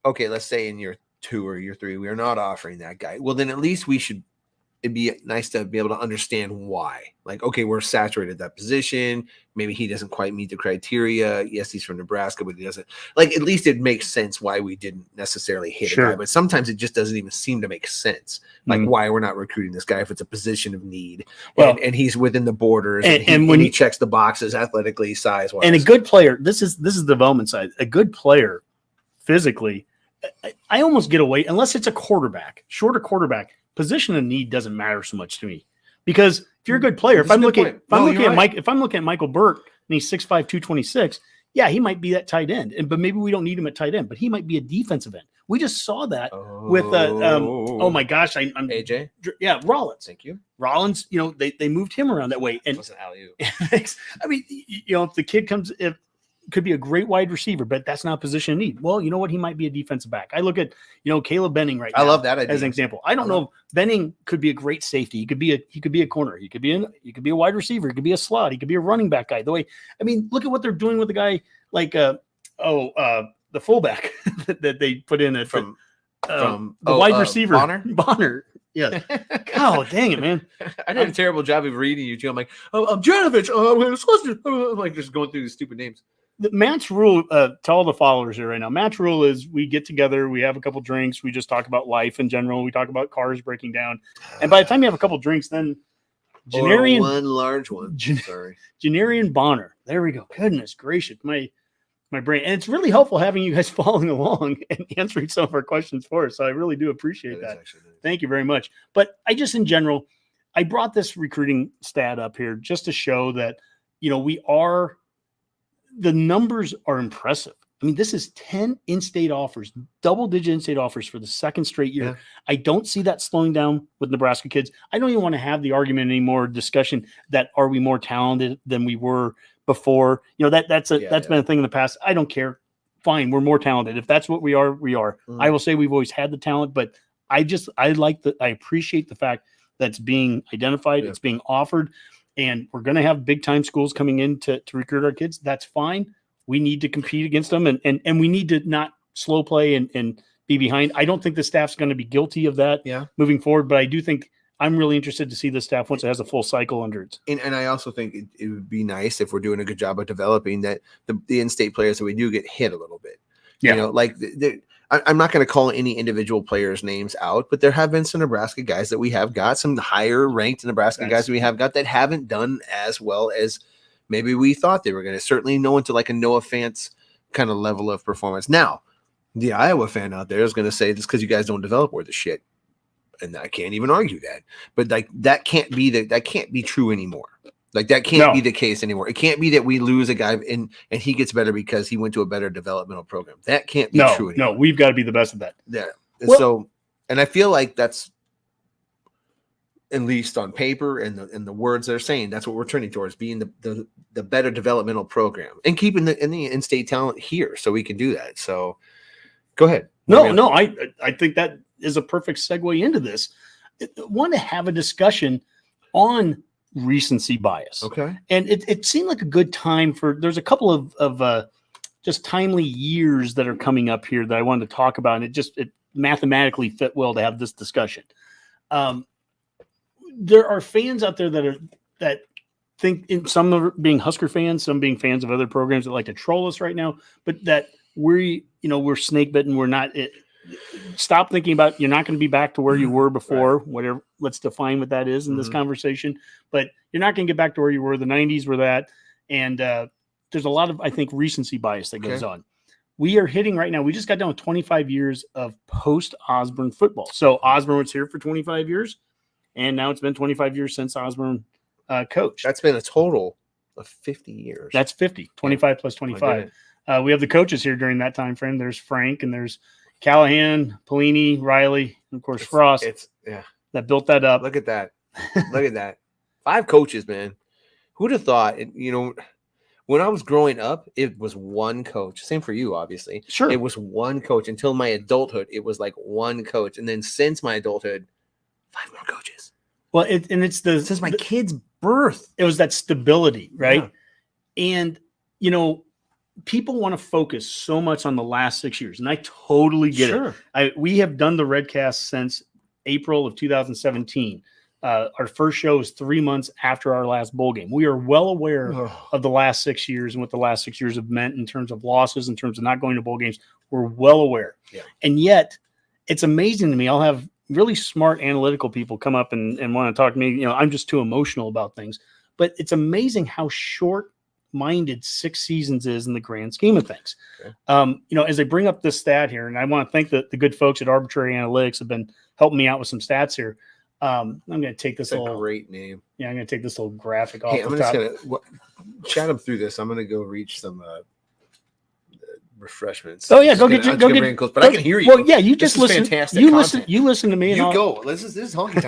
okay, let's say in year 2 or year 3, we are not offering that guy. Well, then at least it'd be nice to be able to understand why. Like, okay, we're saturated at that position. Maybe he doesn't quite meet the criteria. Yes, he's from Nebraska, but he doesn't. Like, at least it makes sense why we didn't necessarily hit a guy. But sometimes it just doesn't even seem to make sense. Like, why we're not recruiting this guy if it's a position of need. Well, and he's within the borders, and when he checks the boxes athletically, size-wise. And a good player, this is the development side. A good player, physically, I almost get away, unless it's a shorter quarterback. Position of need doesn't matter so much to me, because if you're a good player, if I'm looking at Michael Burt and he's 6'5", 226, yeah, he might be that tight end, but maybe we don't need him at tight end, but he might be a defensive end. We just saw that with oh my gosh, I'm AJ, Rollins. Thank you, Rollins. They moved him around that way, and it wasn't alley-oop. I mean, if the kid could be a great wide receiver, but that's not a position of need. Well, you know what? He might be a defensive back. I look at, Caleb Benning right now. I love that idea as an example. I don't know. Benning could be a great safety. He could be a corner. He could be a wide receiver. He could be a slot. He could be a running back guy. Look at what they're doing with the guy like the fullback that they put in it from the wide receiver. Bonner. Yeah. God dang it, man. I did a terrible job of reading you too. I'm like, I'm Janovich. I'm like just going through the stupid names. Matt's rule to all the followers here right now. Matt's rule is we get together, we have a couple drinks, we just talk about life in general. We talk about cars breaking down. And by the time you have a couple drinks, then one large one. Janarian Bonner. There we go. Goodness gracious. My brain. And it's really helpful having you guys following along and answering some of our questions for us. So I really do appreciate that. Thank you very much. But in general, I brought this recruiting stat up here just to show that, the numbers are impressive. I mean, this is 10 in-state offers, double-digit in-state offers for the second straight year. Yeah. I don't see that slowing down with Nebraska kids. I don't even want to have the argument anymore, discussion that are we more talented than we were before? That's been a thing in the past. I don't care. Fine, we're more talented. If that's what we are, we are. I will say we've always had the talent, but I appreciate the fact that it's being identified, it's being offered. And we're going to have big time schools coming in to recruit our kids. That's fine. We need to compete against them, and we need to not slow play and be behind. I don't think the staff's going to be guilty of that moving forward, but I do think I'm really interested to see the staff once it has a full cycle under it. And I also think it would be nice if we're doing a good job of developing that the in-state players that we do get hit a little bit. Yeah. I'm not going to call any individual players' names out, but there have been some Nebraska guys that we have got, some higher ranked Nebraska guys that we have got that haven't done as well as maybe we thought they were going to. Certainly no one to like a Noah Fant's kind of level of performance. Now, the Iowa fan out there is going to say this because you guys don't develop worth of shit. And I can't even argue that. But that can't be true anymore. That can't be the case anymore. It can't be that we lose a guy and he gets better because he went to a better developmental program. That can't be true anymore. No, we've got to be the best at that. Yeah. And I feel like at least on paper and the words they're saying, that's what we're trending towards, being the better developmental program and keeping the in-state talent here so we can do that. So go ahead. No, I think that is a perfect segue into this. I want to have a discussion on recency bias. Okay. And it seemed like a good time there's a couple of just timely years that are coming up here that I wanted to talk about. And it mathematically fit well to have this discussion. There are fans out there that think, some are being Husker fans, some being fans of other programs that like to troll us right now, but that we're snake bitten. We're not. Stop thinking about, you're not going to be back to where you were before. Right. Whatever. Let's define what that is in this conversation. But you're not going to get back to where you were. The 90s were that, and there's a lot of, I think, recency bias that goes on. We are hitting right now. We just got done with 25 years of post-Osborne football. So Osborne was here for 25 years, and now it's been 25 years since Osborne coached. That's been a total of 50 years. That's 50. 25 plus 25. We have the coaches here during that time frame. There's Frank, and there's Callahan, Pelini, Riley, and of course Frost. That built that up. Look at that. Look at that. 5 coaches, man. Who'd have thought? When I was growing up, it was one coach. Same for you, obviously. Sure. It was one coach until my adulthood. It was like one coach, and then since my adulthood, 5 more coaches. Well, since my kid's birth, it was that stability, right? Yeah. And people want to focus so much on the last 6 years, and I totally get it. We have done the Redcast since April of 2017. Our first show is 3 months after our last bowl game. We are well aware of the last 6 years and what the last 6 years have meant in terms of losses, in terms of not going to bowl games. We're well aware. Yeah. And yet, it's amazing to me. I'll have really smart analytical people come up and want to talk to me. I'm just too emotional about things. But it's amazing how short-minded 6 seasons is in the grand scheme of things. Okay. As I bring up this stat here, and I want to thank the good folks at Arbitrary Analytics have been helping me out with some stats here. I'm going to take this great name. Yeah, I'm going to take this little graphic off. Hey, I'm just going to chat them through this. I'm going to go reach some refreshments. Oh yeah, go get. But I can hear you. Well, yeah, you just listen. Fantastic. You content. listen to me. And you go. This is honky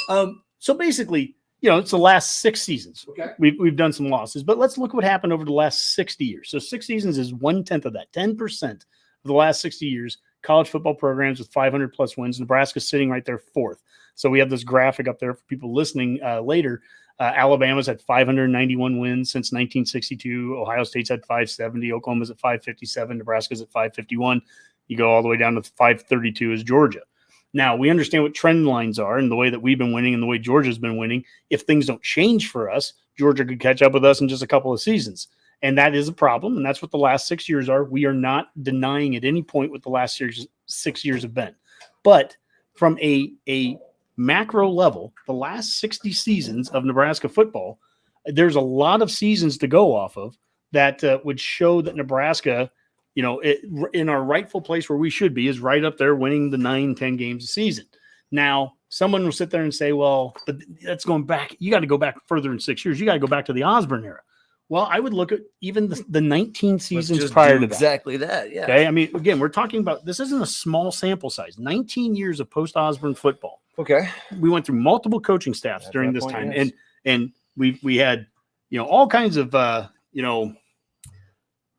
time. So basically, it's the last 6 seasons. Okay. We've done some losses, but let's look what happened over the last 60 years. So 6 seasons is 1/10 of that. 10% of the last 60 years. College football programs with 500 plus wins. Nebraska's sitting right there 4th. So we have this graphic up there for people listening later. Alabama's had 591 wins since 1962. Ohio State's had 570. Oklahoma's at 557. Nebraska's at 551. You go all the way down to 532 is Georgia. Now, we understand what trend lines are and the way that we've been winning and the way Georgia's been winning. If things don't change for us, Georgia could catch up with us in just a couple of seasons. And that is a problem, and that's what the last 6 years are. We are not denying at any point what the last 6 years have been. But from a macro level, the last 60 seasons of Nebraska football, there's a lot of seasons to go off of that would show that Nebraska, in our rightful place where we should be, is right up there winning the 9-10 games a season. Now, someone will sit there and say, well, but that's going back. You got to go back further than 6 years. You got to go back to the Osborne era. Well, I would look at even the 19 seasons prior to that. Exactly that, yeah. Okay, I mean, again, we're talking about, this isn't a small sample size. 19 years of post-Osborne football. Okay. We went through multiple coaching staffs during this time, and we had, all kinds of,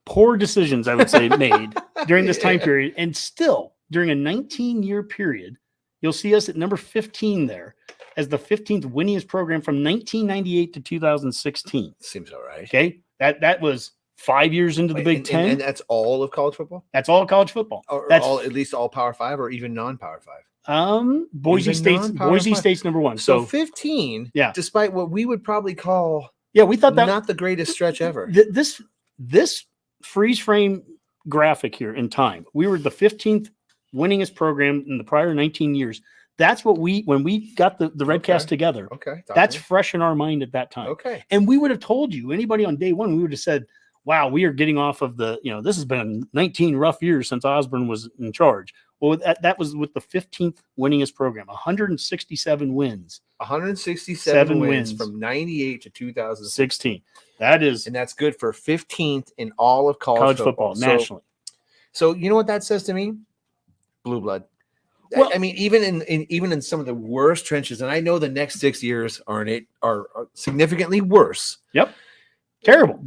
poor decisions, I would say, made during this time period. And still, during a 19-year period, you'll see us at number 15 there, as the 15th winningest program from 1998 to 2016. Seems all right. Okay. That was 5 years into the Big Ten. And that's all of college football? That's all of college football. That's at least all Power 5 or even non-Power 5? Boise State's number 1. So 15, despite what we would probably call we thought that not the greatest stretch ever. This freeze frame graphic here in time, we were the 15th winningest program in the prior 19 years. That's what when we got the Redcast together. Okay. That's fresh in our mind at that time. Okay. And we would have told you, anybody on day one, we would have said, wow, we are getting off of this has been 19 rough years since Osborne was in charge. Well, that was with the 15th winningest program, 167 wins. 167 wins from 98 to 2016. And that's good for 15th in all of college football nationally. So you know what that says to me? Blue blood. Well, I mean, even in some of the worst trenches, and I know the next 6 years are significantly worse. Yep, terrible.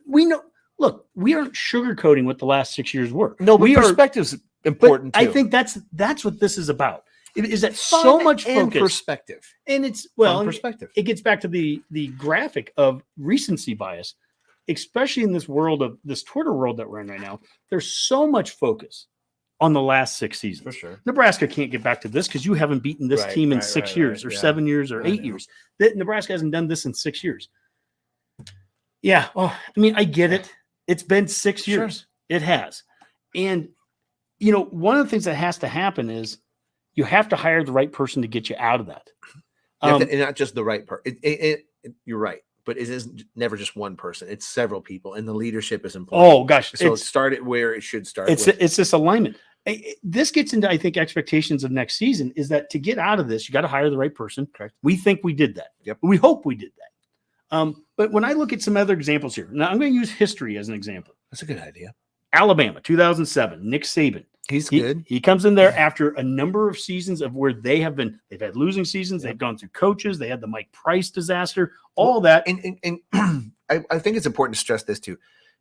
We know. Look, we aren't sugarcoating what the last 6 years were. No, but perspective's important too. I think that's what this is about. Is that so much focus, perspective, and it's perspective. It gets back to the graphic of recency bias, especially in this Twitter world that we're in right now. There's so much focus on the last 6 seasons. For sure. Nebraska can't get back to this because you haven't beaten this team in 6 years or 7 years or 8 years. Nebraska hasn't done this in 6 years. Yeah. Oh, I mean, I get it. It's been 6 years. Sure. It has. And, one of the things that has to happen is you have to hire the right person to get you out of that. And not just the right person. You're right. But it is never just one person. It's several people, and the leadership is important. Oh, gosh. So start it where it should start. It's this alignment. This gets into, I think, expectations of next season is that to get out of this, you got to hire the right person. Correct. We think we did that. Yep. We hope we did that. But when I look at some other examples here, now I'm going to use history as an example. That's a good idea. Alabama, 2007, Nick Saban. He's good. He comes in there after a number of seasons of where they've had losing seasons. They've gone through coaches. They had the Mike Price disaster, all that. And I think it's important to stress this too.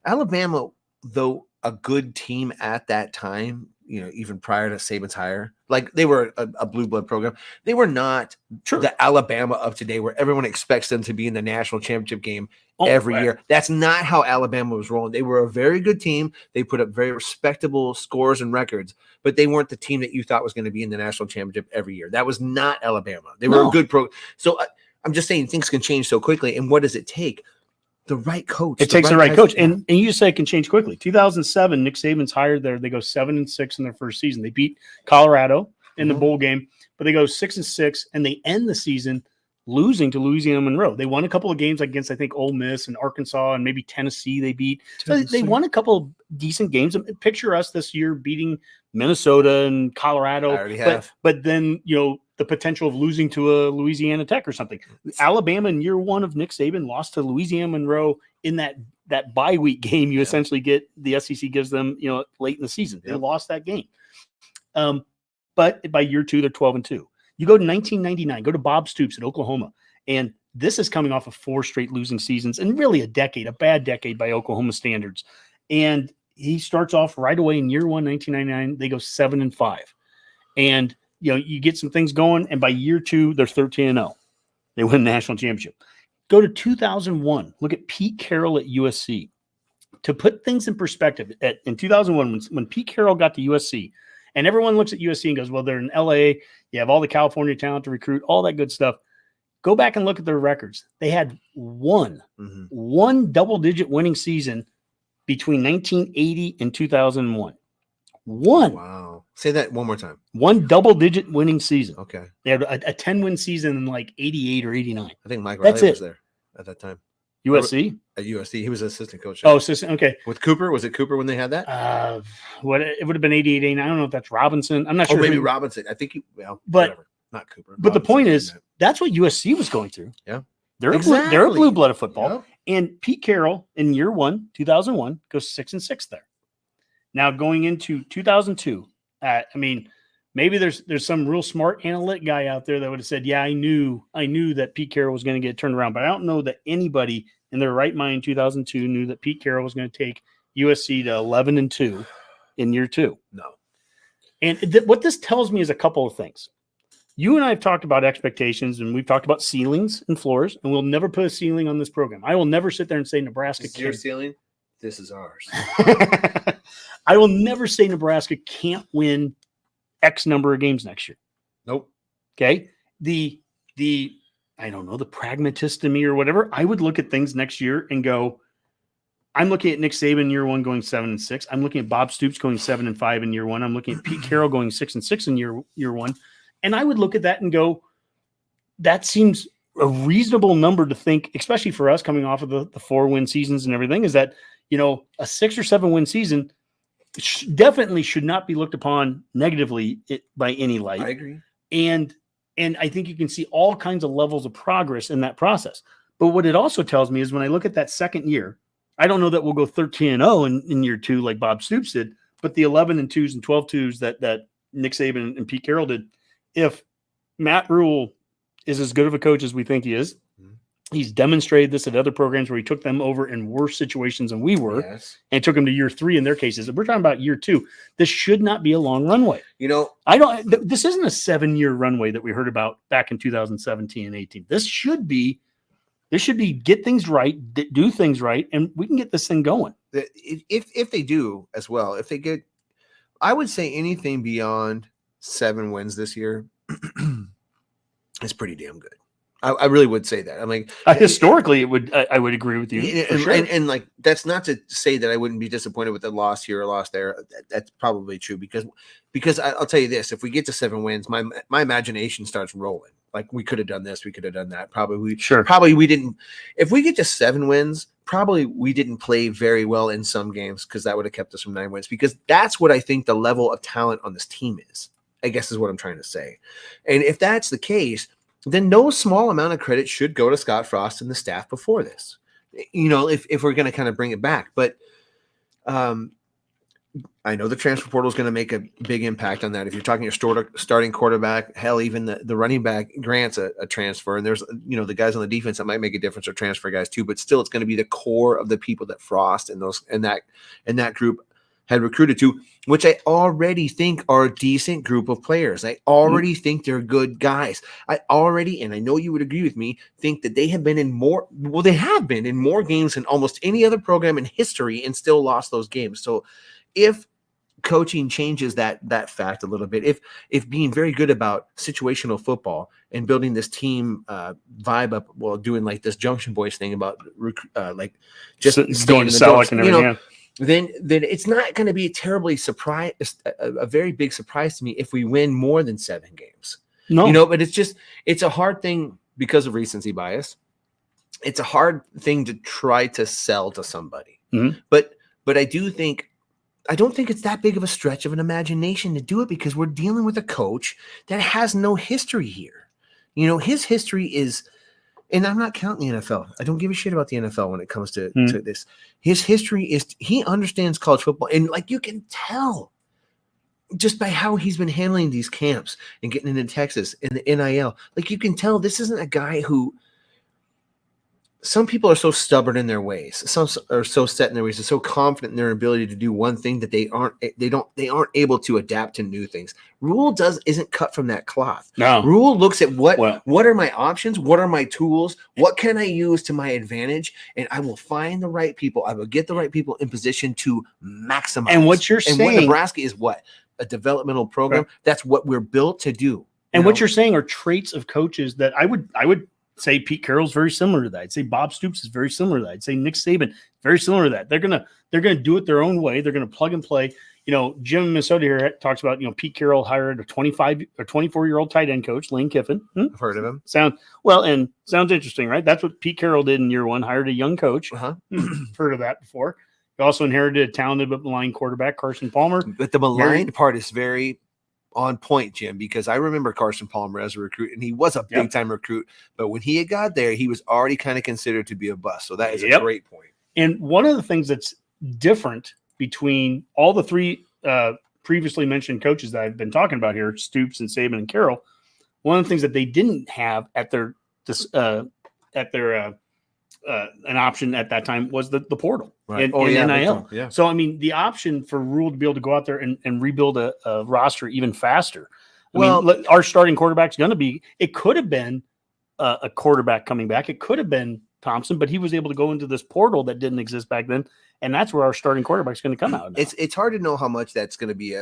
Alabama, though a good team at that time, even prior to Saban's hire, like they were a blue blood program. They were not the Alabama of today where everyone expects them to be in the national championship game every year. That's not how Alabama was rolling. They were a very good team. They put up very respectable scores and records, but they weren't the team that you thought was going to be in the national championship every year. That was not Alabama. They were a good program. So I'm just saying things can change so quickly. And what does it take? The right coach. It takes the right coach. And you just say it can change quickly. 2007, Nick Saban's hired there. They go 7-6 in their first season. They beat Colorado in the bowl game, but they go 6-6, and they end the season losing to Louisiana Monroe. They won a couple of games against, I think, Ole Miss and Arkansas and maybe Tennessee they beat. So they won a couple of decent games. Picture us this year beating Minnesota and Colorado. I already have. But then, the potential of losing to a Louisiana Tech or something. Alabama in year one of Nick Saban lost to Louisiana Monroe in that bye week game. You essentially get the SEC gives them, late in the season. They lost that game. But by year two, they're 12-2. You go to 1999, go to Bob Stoops at Oklahoma. And this is coming off of 4 straight losing seasons and really a bad decade by Oklahoma standards. And he starts off right away in year one, 1999. They go 7-5. And you get some things going, and by year two, they're 13-0. They win the national championship. Go to 2001. Look at Pete Carroll at USC. To put things in perspective, in 2001, when Pete Carroll got to USC, and everyone looks at USC and goes, well, they're in LA. You have all the California talent to recruit, all that good stuff. Go back and look at their records. They had one double-digit winning season between 1980 and 2001. One. Wow. Say that one more time. One double-digit winning season. Okay. They had a 10-win season in like 88 or 89. I think Mike Riley was there at that time. USC? At USC. He was an assistant coach. Oh, assistant. Okay. With Cooper? Was it Cooper when they had that? It would have been 88, 89. I don't know if that's Robinson. I'm not sure. Maybe Robinson. I think whatever. Not Cooper. But Robinson, the point is, that's what USC was going through. Yeah. They're a blue blood of football. Yeah. And Pete Carroll in year one, 2001, goes 6-6 there. Now going into 2002, maybe there's some real smart analytic guy out there that would have said, yeah, I knew that Pete Carroll was going to get turned around, but I don't know that anybody in their right mind in 2002 knew that Pete Carroll was going to take USC to 11-2 in year two. No. And what this tells me is a couple of things. You and I have talked about expectations, and we've talked about ceilings and floors, and we'll never put a ceiling on this program. I will never sit there and say Nebraska can't. This is your ceiling? This is ours. I will never say Nebraska can't win X number of games next year. Nope. Okay. The I don't know, the pragmatist to me or whatever, I would look at things next year and go, I'm looking at Nick Saban year one going 7-6. I'm looking at Bob Stoops going 7-5 in year one. I'm looking at Pete Carroll going 6-6 in year one. And I would look at that and go, that seems a reasonable number to think, especially for us coming off of the 4-win seasons and everything, is that, a 6 or 7 win season definitely should not be looked upon negatively by any light. I agree. And I think you can see all kinds of levels of progress in that process. But what it also tells me is when I look at that second year, I don't know that we'll go 13-0 in year two like Bob Stoops did, but the 11-2s and 12-2s that Nick Saban and Pete Carroll did. If Matt Rule is as good of a coach as we think he is, he's demonstrated this at other programs where he took them over in worse situations than we were, and took them to year 3 in their cases. If we're talking about year 2, this should not be a long runway. This isn't a 7-year runway that we heard about back in 2017 and 18. This should be get things right, do things right, and we can get this thing going. If they do as well, if they get, I would say anything beyond 7 wins this year is pretty damn good. I really would say that. I'm like, historically, I would agree with you. And like, that's not to say that I wouldn't be disappointed with the loss here or loss there. That's probably true because I'll tell you this: if we get to 7 wins, my imagination starts rolling. Like, we could have done this, we could have done that. Probably we didn't. If we get to 7 wins, probably we didn't play very well in some games, because that would have kept us from 9 wins. Because that's what I think the level of talent on this team is, I guess, is what I'm trying to say. And if that's the case, then no small amount of credit should go to Scott Frost and the staff before this, if we're going to kind of bring it back. But I know the transfer portal is going to make a big impact on that. If you're talking your starting quarterback, hell, even the running back grants a transfer, and there's, the guys on the defense that might make a difference, or transfer guys too, but still it's going to be the core of the people that Frost and that group had recruited to, which I already think are a decent group of players. I already think they're good guys. I already, and I know you would agree with me, think that they have been in more games than almost any other program in history and still lost those games. So if coaching changes that fact a little bit, if being very good about situational football and building this team vibe up while doing like this Junction Boys thing about like just going to Selleck and everything, then it's not going to be a very big surprise to me if we win more than 7 games. No, but it's a hard thing because of recency bias. It's a hard thing to try to sell to somebody. Mm-hmm. But I don't think it's that big of a stretch of an imagination to do it, because we're dealing with a coach that has no history here. His history is, and I'm not counting the NFL. I don't give a shit about the NFL when it comes to this. His history is, he understands college football. And like, you can tell just by how he's been handling these camps and getting into Texas and the NIL, like, you can tell this isn't a guy who, some people are so stubborn in their ways. Some are so set in their ways. They're so confident in their ability to do one thing that they aren't able to adapt to new things. Rule isn't cut from that cloth. No. Rule looks at what are my options? What are my tools? What can I use to my advantage? And I will find the right people. I will get the right people in position to maximize. And what you're saying, what Nebraska is, a developmental program. Right. That's what we're built to do. And what you're saying are traits of coaches that I would say Pete Carroll's very similar to that. I'd say Bob Stoops is very similar to that. I'd say Nick Saban, very similar to that. They're gonna do it their own way. They're gonna plug and play. Jim in Minnesota here talks about, Pete Carroll hired a 24-year-old tight end coach, Lane Kiffin. I've heard of him. Sounds interesting, right? That's what Pete Carroll did in year 1, hired a young coach. Heard of that before. He also inherited a talented but maligned quarterback, Carson Palmer. But the maligned part is very on point, Jim, because I remember Carson Palmer as a recruit, and he was a big time recruit, but when he had got there, he was already kind of considered to be a bust. So that is a great point. And one of the things that's different between all the 3 previously mentioned coaches that I've been talking about here, Stoops and Saban and Carroll, one of the things that they didn't have at their an option at that time was the portal and NIL. Yeah. So, I mean, the option for Rule to be able to go out there and rebuild a roster even faster. I mean, our starting quarterback's going to be, it could have been a quarterback coming back. It could have been Thompson, but he was able to go into this portal that didn't exist back then. And that's where our starting quarterback's going to come out. Now. It's hard to know how much that's going to be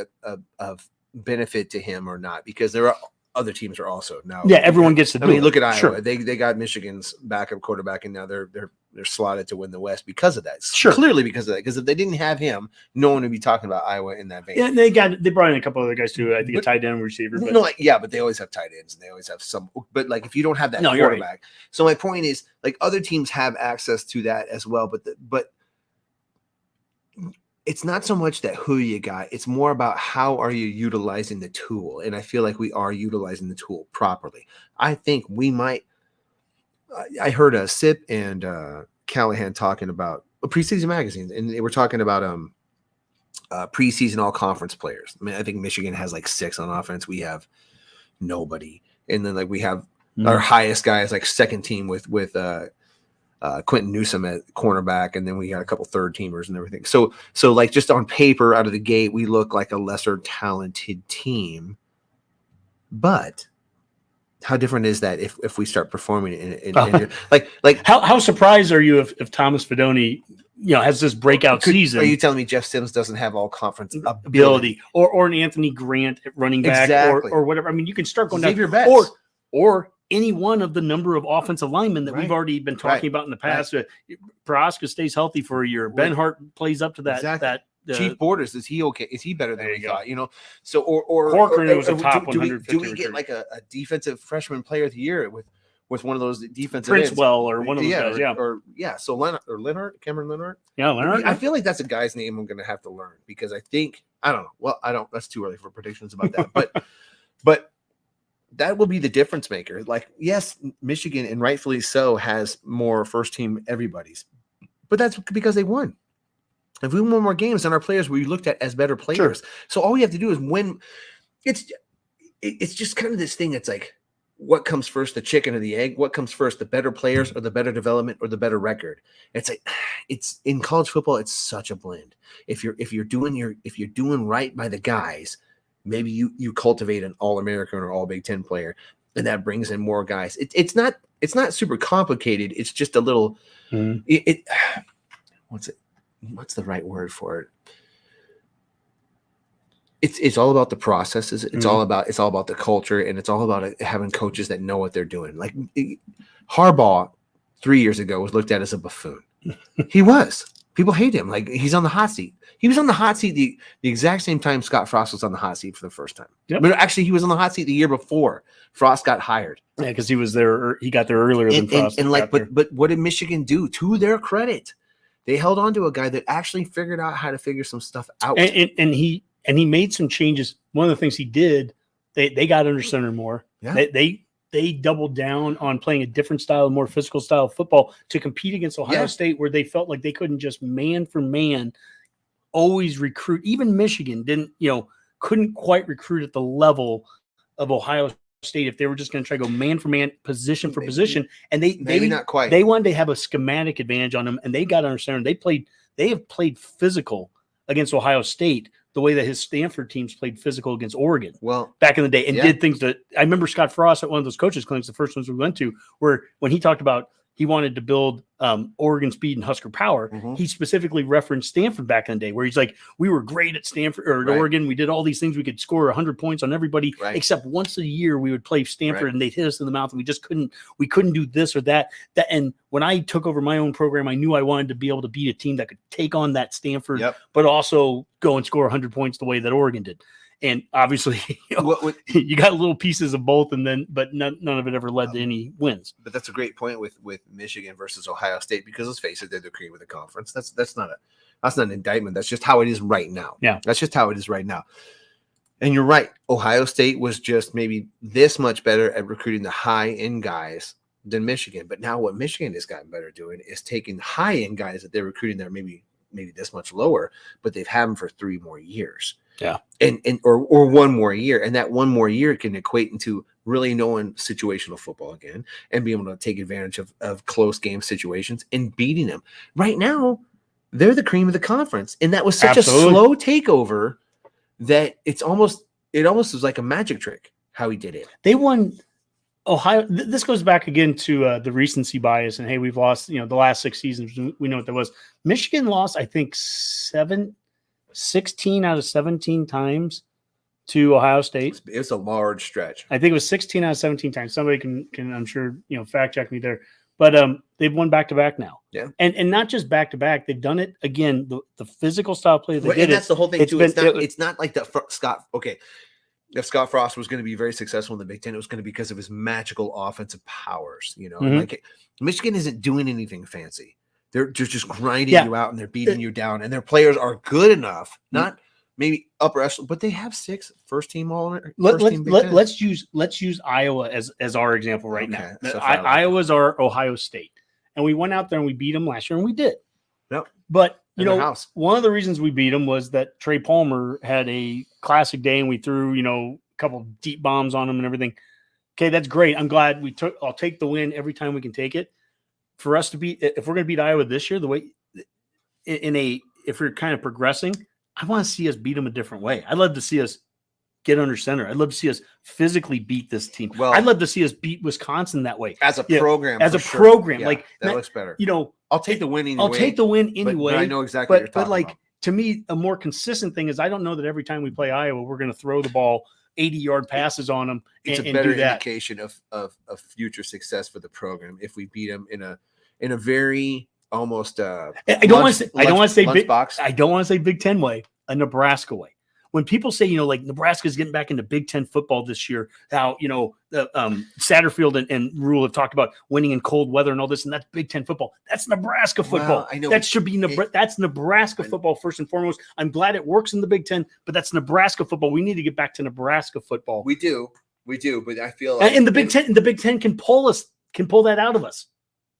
of benefit to him or not, because there are other teams are also now. Yeah, everyone gets to do it. Look at Iowa. Sure. They got Michigan's backup quarterback, and now they're slotted to win the West because of that. Sure. Clearly because of that. Because if they didn't have him, no one would be talking about Iowa in that vein. Yeah, they brought in a couple other guys too. I think a tight end receiver. But. But they always have tight ends, and they always have some. But like, if you don't have that quarterback, right. So my point is, like, other teams have access to that as well. But it's not so much that who you got. It's more about how are you utilizing the tool. And I feel like we are utilizing the tool properly. I think we might. I heard Sip and Callahan talking about preseason magazines, and they were talking about preseason all conference players. I mean, I think Michigan has like 6 on offense. We have nobody. And then like we have our highest guy is like second team with Quentin Newsom at cornerback, and then we got a couple third teamers and everything. So like just on paper out of the gate, we look like a lesser talented team. But how different is that if we start performing in like how surprised are you if Thomas Fidone has this breakout season? Are you telling me Jeff Sims doesn't have all conference ability or an Anthony Grant at running back or whatever? I mean, you can start going Xavier down Betts. or any one of the number of offensive linemen that we've already been talking about in the past. Prohaska stays healthy for a year. Ben Hart plays up to that. Chief Borders, is he okay? Is he better than we thought? So or Corcoran was a top 150. Do we get like a defensive freshman player of the year with one of those defensive Princewell or one of those guys? So Cameron Leonard. Yeah, Leonard. I feel like that's a guy's name I'm going to have to learn because I don't know. Well, I don't. That's too early for predictions about that. But that will be the difference maker. Like, yes, Michigan, and rightfully so, has more first team everybody's, but that's because they won. If we won more games than our players, we looked at as better players. Sure. So all we have to do is win. It's just kind of this thing. It's like, what comes first, the chicken or the egg? What comes first, the better players or the better development or the better record? It's like, it's in college football. It's such a blend. If you're doing right by the guys, maybe you cultivate an All-American or All Big Ten player, and that brings in more guys. It's not super complicated. It's just a little. What's the right word for it? It's all about the processes. It's all about the culture, and it's all about having coaches that know what they're doing. Like Harbaugh 3 years ago was looked at as a buffoon. He was. People hate him. Like, he's on the hot seat. He was on the hot seat the exact same time Scott Frost was on the hot seat for the first time. Yep. But actually, he was on the hot seat the year before Frost got hired. Yeah, because he was there. He got there earlier than Frost. But what did Michigan do? To their credit, they held on to a guy that actually figured out how to figure some stuff out. And he made some changes. One of the things he did, they got under center more. Yeah. They doubled down on playing a different style, more physical style of football to compete against Ohio State, where they felt like they couldn't just man for man always recruit. Even Michigan couldn't quite recruit at the level of Ohio State if they were just going to try to go man for man, position for position. And they not quite. They wanted to have a schematic advantage on them, and they got under center. They have played physical against Ohio State the way that his Stanford teams played physical against Oregon back in the day, and did things that I remember Scott Frost at one of those coaches clinics, the first ones we went to, where when he talked about he wanted to build Oregon speed and Husker power, he specifically referenced Stanford back in the day, where he's like, we were great at Stanford or at Oregon. We did all these things. We could score 100 points on everybody, except once a year we would play Stanford and they'd hit us in the mouth, and we couldn't do this or that. And when I took over my own program, I knew I wanted to be able to beat a team that could take on that Stanford, but also go and score 100 points the way that Oregon did. And obviously, you got little pieces of both, but none of it ever led to any wins. But that's a great point with Michigan versus Ohio State, because let's face it, they're the cream of the conference. That's not an indictment. That's just how it is right now. Yeah, that's just how it is right now. And you're right. Ohio State was just maybe this much better at recruiting the high end guys than Michigan. But now what Michigan has gotten better doing is taking high end guys that they're recruiting that maybe this much lower, but they've had them for 3 more years. Yeah. Or 1 more year. And that 1 more year can equate into really knowing situational football again and being able to take advantage of close game situations and beating them. Right now, they're the cream of the conference. And that was such a slow takeover that it almost was like a magic trick how he did it. They won Ohio. This goes back again to the recency bias. And hey, we've lost, the last 6 seasons. We know what that was. Michigan lost, I think, 16 out of 17 times to Ohio State. It's a large stretch. I think it was 16 out of 17 times. Somebody can I'm sure, fact check me there. But they've won back-to-back now. Yeah. And not just back-to-back. They've done it, again, the physical style play they did. And that's the whole thing, too. It's not like Scott – okay, if Scott Frost was going to be very successful in the Big Ten, it was going to be because of his magical offensive powers. Like Michigan isn't doing anything fancy. They're just grinding you out, and they're beating you down, and their players are good enough, not maybe upper echelon, but they have 6 first team all. Let's use Iowa as our example right now. So Iowa's our Ohio State, and we went out there and we beat them last year, and we did. Yep. But You know, one of the reasons we beat them was that Trey Palmer had a classic day and we threw, a couple deep bombs on him and everything. Okay, that's great. I'm glad I'll take the win every time we can take it. For us to beat, if we're going to beat Iowa this year, if we're kind of progressing, I want to see us beat them a different way. I'd love to see us get under center. I'd love to see us physically beat this team. Well, I'd love to see us beat Wisconsin that way as a program. Program, yeah, like that looks better. I'll take the win anyway. But I know exactly what you're talking about. To me, a more consistent thing is I don't know that every time we play Iowa, we're going to throw the ball 80-yard passes on them. It's a better indication of future success for the program if we beat them in a very almost. I don't want to say Big Ten way, a Nebraska way. When people say, like Nebraska's getting back into Big Ten football this year, how, Satterfield and Rule have talked about winning in cold weather and all this, and that's Big Ten football. That's Nebraska football. Well, I know that should be that's Nebraska football first and foremost. I'm glad it works in the Big Ten, but that's Nebraska football. We need to get back to Nebraska football. We do, but I feel like and the Big Ten can pull that out of us.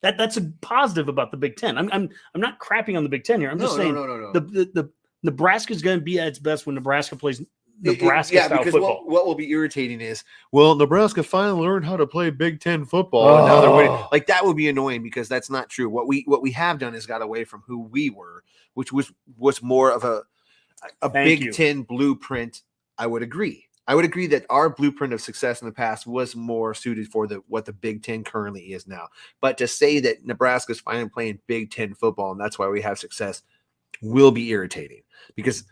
That's a positive about the Big Ten. I'm not crapping on the Big Ten here. I'm just saying the Nebraska is going to be at its best when Nebraska plays Nebraska-style football. What will be irritating is, Nebraska finally learned how to play Big Ten football, and now they're winning. Like, that would be annoying because that's not true. What we have done is got away from who we were, which was more of a Big Ten blueprint. I would agree that our blueprint of success in the past was more suited for what the Big Ten currently is now. But to say that Nebraska's finally playing Big Ten football and that's why we have success will be irritating because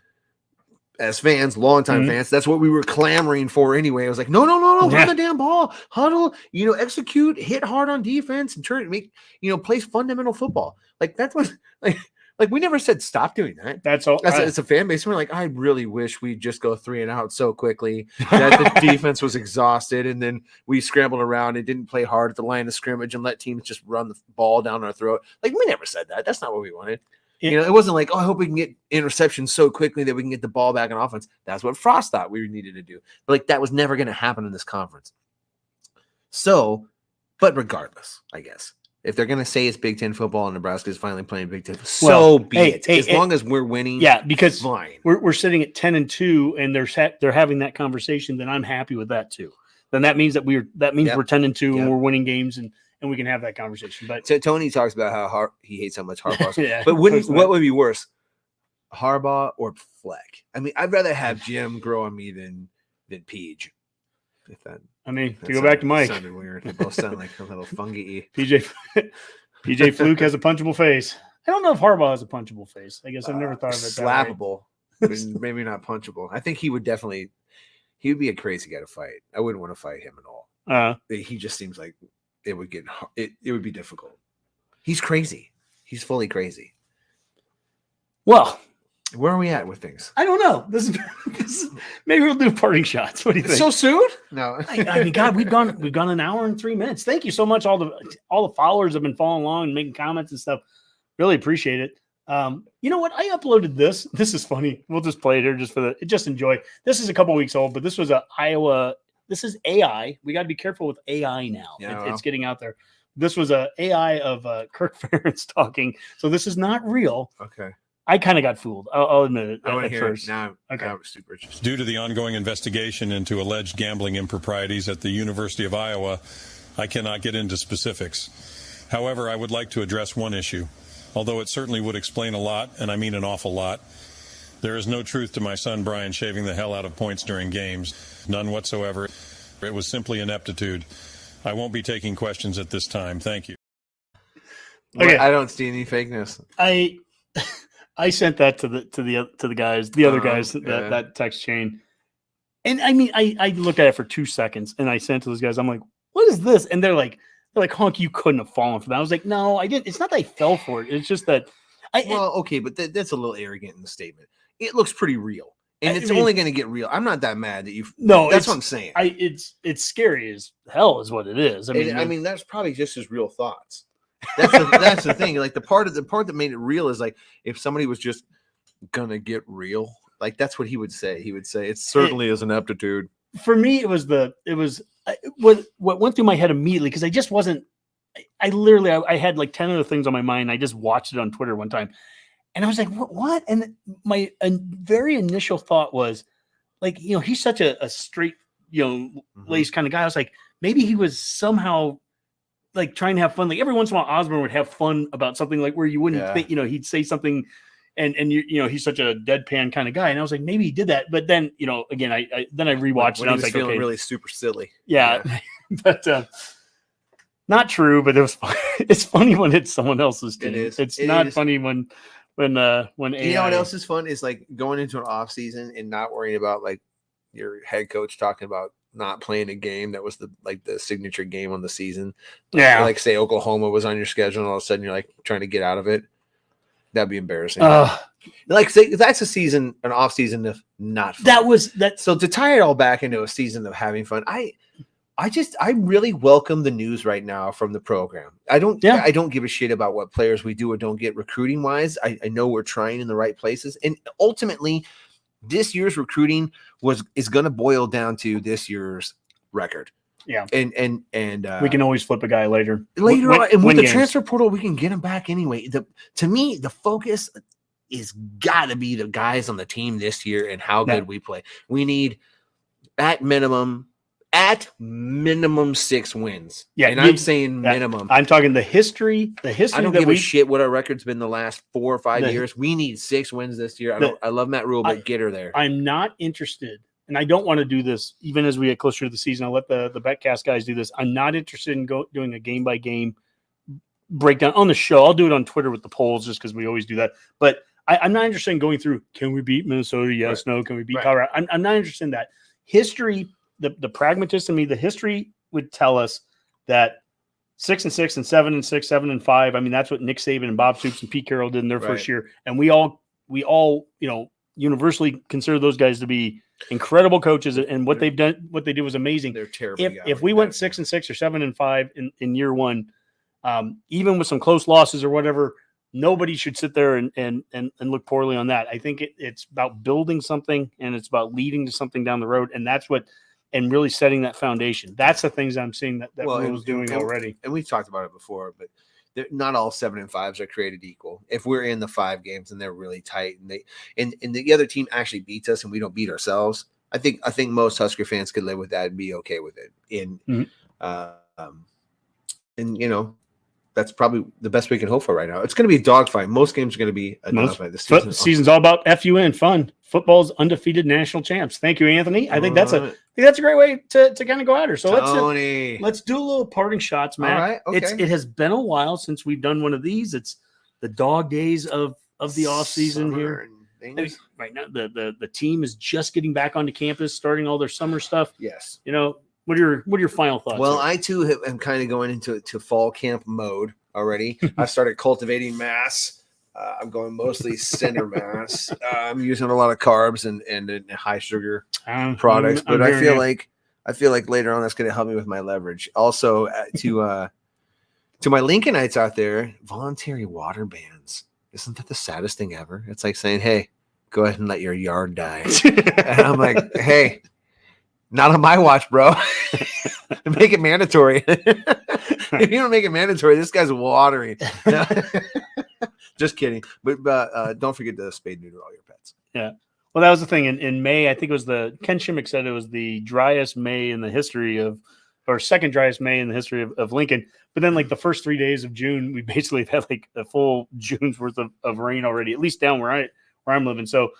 as fans, longtime fans, that's what we were clamoring for anyway. I was like, no, run the damn ball, huddle, execute, hit hard on defense, and play fundamental football. Like that's what like we never said stop doing that. That's all. It's a fan base. We're like, I really wish we'd just go 3 and out so quickly that the defense was exhausted, and then we scrambled around and didn't play hard at the line of scrimmage and let teams just run the ball down our throat. Like we never said that. That's not what we wanted. It wasn't like, I hope we can get interceptions so quickly that we can get the ball back in offense. That's what Frost thought we needed to do. But like that was never going to happen in this conference. So, but regardless, I guess if they're going to say it's Big Ten football and Nebraska is finally playing Big Ten, be it. As long as we're winning, because fine. We're sitting at 10-2 and they're having that conversation. Then I'm happy with that too. Then that means we're 10-2 and we're winning games and we can have that conversation. But so Tony talks about how he hates how much Harbaugh. But what would be worse, Harbaugh or Fleck? I mean, I'd rather have Jim grow on me than Peach. To go back to Mike, sounded weird. They both sound like a little fungi. PJ Fluke has a punchable face. I don't know if Harbaugh has a punchable face. I guess I've never thought of it. Slappable, but maybe not punchable. I think he would be a crazy guy to fight. I wouldn't want to fight him at all. He just seems like it would be difficult. He's crazy. He's fully crazy. Well, where are we at with things? I don't know. This is maybe we'll do parting shots. What do you think? So soon? No. I mean, God, we've gone an hour and 3 minutes. Thank you so much. All the followers have been following along and making comments and stuff. Really appreciate it. You know what? I uploaded this. This is funny. We'll just play it here just enjoy. This is a couple weeks old, but this was Iowa. This is AI. We got to be careful with AI now. It's getting out there. This was a AI of Kirk Ferentz talking. So this is not real. Okay. I kind of got fooled. I'll admit it. I want to hear first. it now. Okay. I'm super interested. Due to the ongoing investigation into alleged gambling improprieties at the University of Iowa, I cannot get into specifics. However, I would like to address one issue. Although it certainly would explain a lot, and I mean an awful lot, there is no truth to my son Brian shaving the hell out of points during games. None whatsoever. It was simply ineptitude. I won't be taking questions at this time. Thank you. Okay. I don't see any fakeness. I sent that to the guys, the other guys, that text chain. And I mean, I looked at it for 2 seconds and I sent to those guys. I'm like, what is this? And they're like, Honke, you couldn't have fallen for that. I was like, no, I didn't. It's not that I fell for it. It's just that okay, but that's a little arrogant in the statement. It looks pretty real. And it's only going to get real. I'm not that mad that you. No, that's what I'm saying. It's scary as hell, is what it is. I mean, that's probably just his real thoughts. That's the thing. Like the part that made it real is like if somebody was just gonna get real, like that's what he would say. He would say it certainly is an aptitude. For me, it was what went through my head immediately because I just wasn't. I had like 10 other things on my mind. I just watched it on Twitter one time, And I was like, what? And my very initial thought was, like, he's such a straight, laced kind of guy. I was like, maybe he was somehow like trying to have fun. Like every once in a while, Osborne would have fun about something like where you wouldn't think, he'd say something and he's such a deadpan kind of guy. And I was like, maybe he did that. But then, again, I rewatched it. And I was like, feeling okay, really super silly. Yeah. But not true, but it was fun. It's funny when it's someone else's team. It's not funny when AI. You know what else is fun is like going into an off season and not worrying about like your head coach talking about not playing a game that was the signature game on the season. Like say Oklahoma was on your schedule and all of a sudden you're like trying to get out of it. That'd be embarrassing. Like say that's a season, an off season of not fun. So to tie it all back into a season of having fun, I really welcome the news right now from the program. I don't give a shit about what players we do or don't get recruiting wise. I know we're trying in the right places. And ultimately this year's recruiting is going to boil down to this year's record. Yeah. And we can always flip a guy later on. And with the transfer portal, we can get him back anyway. To me, the focus is got to be the guys on the team this year and how good we play. We need at minimum 6 wins. Yeah, and I'm saying minimum. I'm talking the history. I don't give a shit what our record's been the last 4 or 5 years. We need 6 wins this year. I love Matt Rule, but get her there. I'm not interested, and I don't want to do this even as we get closer to the season. I'll let the Betcast guys do this. I'm not interested in doing a game by game breakdown on the show. I'll do it on Twitter with the polls just because we always do that. But I'm not interested in going through. Can we beat Minnesota? Yes, no. Can we beat Colorado? I'm not interested in that. History. The pragmatist in me, the history would tell us that 6-6 and 7-6, 7-5. I mean, that's what Nick Saban and Bob Stoops and Pete Carroll did in their first year. And we all, universally consider those guys to be incredible coaches. And what they did was amazing. They're terrible. If we went 6-6 or 7-5 in year one, even with some close losses or whatever, nobody should sit there and look poorly on that. I think it's about building something and it's about leading to something down the road. And that's what. And really setting that foundation. That's the things I'm seeing that Rule's doing already. And we've talked about it before, but not all 7-5s are created equal. If we're in the 5 games and they're really tight and the other team actually beats us and we don't beat ourselves, I think most Husker fans could live with that and be okay with it. And that's probably the best we can hope for right now. It's going to be a dogfight. Most games are going to be a dogfight. The season's all about FUN fun. Football's undefeated national champs. Thank you, Anthony. I think that's a great way to kind of go at her. So let's do a little parting shots, Matt. All right, okay. It has been a while since we've done one of these. It's the dog days of the off season here. Right now, the team is just getting back onto campus, starting all their summer stuff. Yes. What are your final thoughts? Well, I too am kind of going into fall camp mode already. I've started cultivating mass. I'm going mostly center mass. I'm using a lot of carbs and high sugar products, but I feel like later on that's going to help me with my leverage. Also, to my Lincolnites out there, voluntary water bans. Isn't that the saddest thing ever? It's like saying, "Hey, go ahead and let your yard die," and I'm like, "Hey." Not on my watch, bro. Make it mandatory. If you don't make it mandatory, this guy's watering. No. Just kidding. But don't forget to spay neuter all your pets. Yeah. Well, that was the thing. In May, I think it was Ken Shimmick said it was the driest May in the history of, or second driest May in the history of Lincoln. But then like the first 3 days of June, we basically had like a full June's worth of rain already, at least down where I'm living. So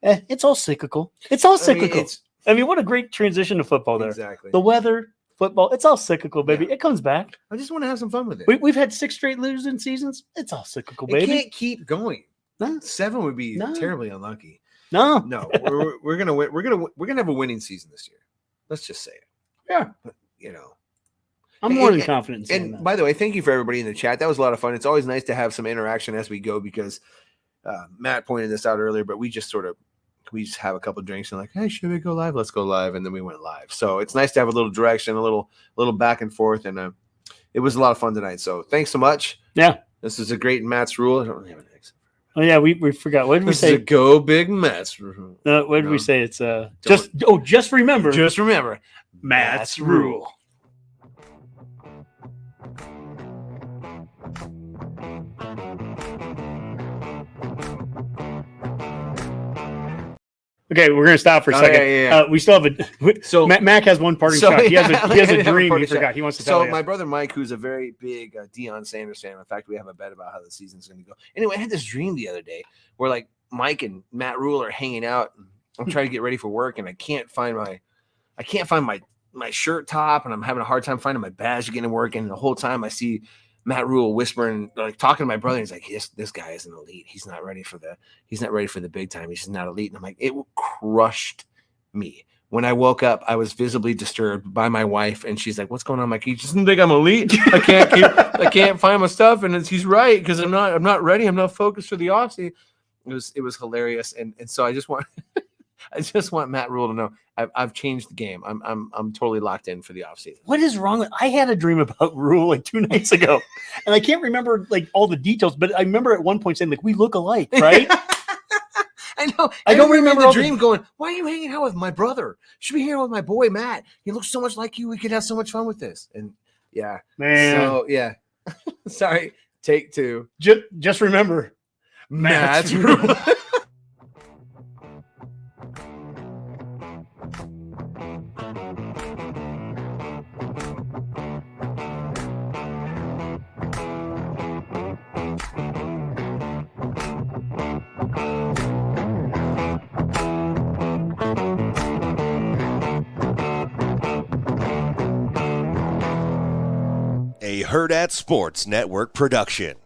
it's all cyclical. It's all cyclical. I mean, what a great transition to football there. Exactly. The weather, football, it's all cyclical, baby. Yeah. It comes back. I just want to have some fun with it. We've had 6 straight losing seasons. It's all cyclical, baby. It can't keep going. No. 7 would be terribly unlucky. No. We're gonna win. We're gonna have a winning season this year. Let's just say it. Yeah. But, I'm more than confident in saying that. By the way, thank you for everybody in the chat. That was a lot of fun. It's always nice to have some interaction as we go because Matt pointed this out earlier, but we just have a couple of drinks and like, hey, should we go live? Let's go live. And then we went live. So it's nice to have a little direction, a little back and forth. And it was a lot of fun tonight. So thanks so much. Yeah. This is a great Matt's rule. I don't have an exit. Oh yeah. We forgot. What did we say? This is a go big Matt's rule. No, what did we say? It's just remember. Just remember. Matt's rule. Okay, we're gonna stop for a second. Yeah. We still have a. So Mac has one parting shot. He has a dream. He forgot. He wants to tell you. So my brother Mike, who's a very big Deion Sanders fan. In fact, we have a bet about how the season's going to go. Anyway, I had this dream the other day where like Mike and Matt Rule are hanging out. I'm trying to get ready for work, and I can't find my shirt top, and I'm having a hard time finding my badge to get to work. And the whole time I see Matt Rule whispering, like talking to my brother. He's like, this guy isn't elite. He's not ready for the big time. He's just not elite. And I'm like, it crushed me. When I woke up, I was visibly disturbed by my wife, and she's like, "What's going on?" I'm like, "You just think I'm elite? I can't find my stuff." And he's right, because I'm not ready. I'm not focused for the offseason. It was hilarious, and so I just want Matt Rule to know I've changed the game. I'm totally locked in for the offseason. What is wrong with? I had a dream about Rule like 2 nights ago, and I can't remember like all the details, but I remember at one point saying like we look alike, right? I know. I don't remember the dream going, why are you hanging out with my brother? You should be here with my boy Matt. He looks so much like you. We could have so much fun with this. And yeah, man. So yeah. Sorry. Take 2. Just remember, Matt's Rule. A Herd at Sports Network production.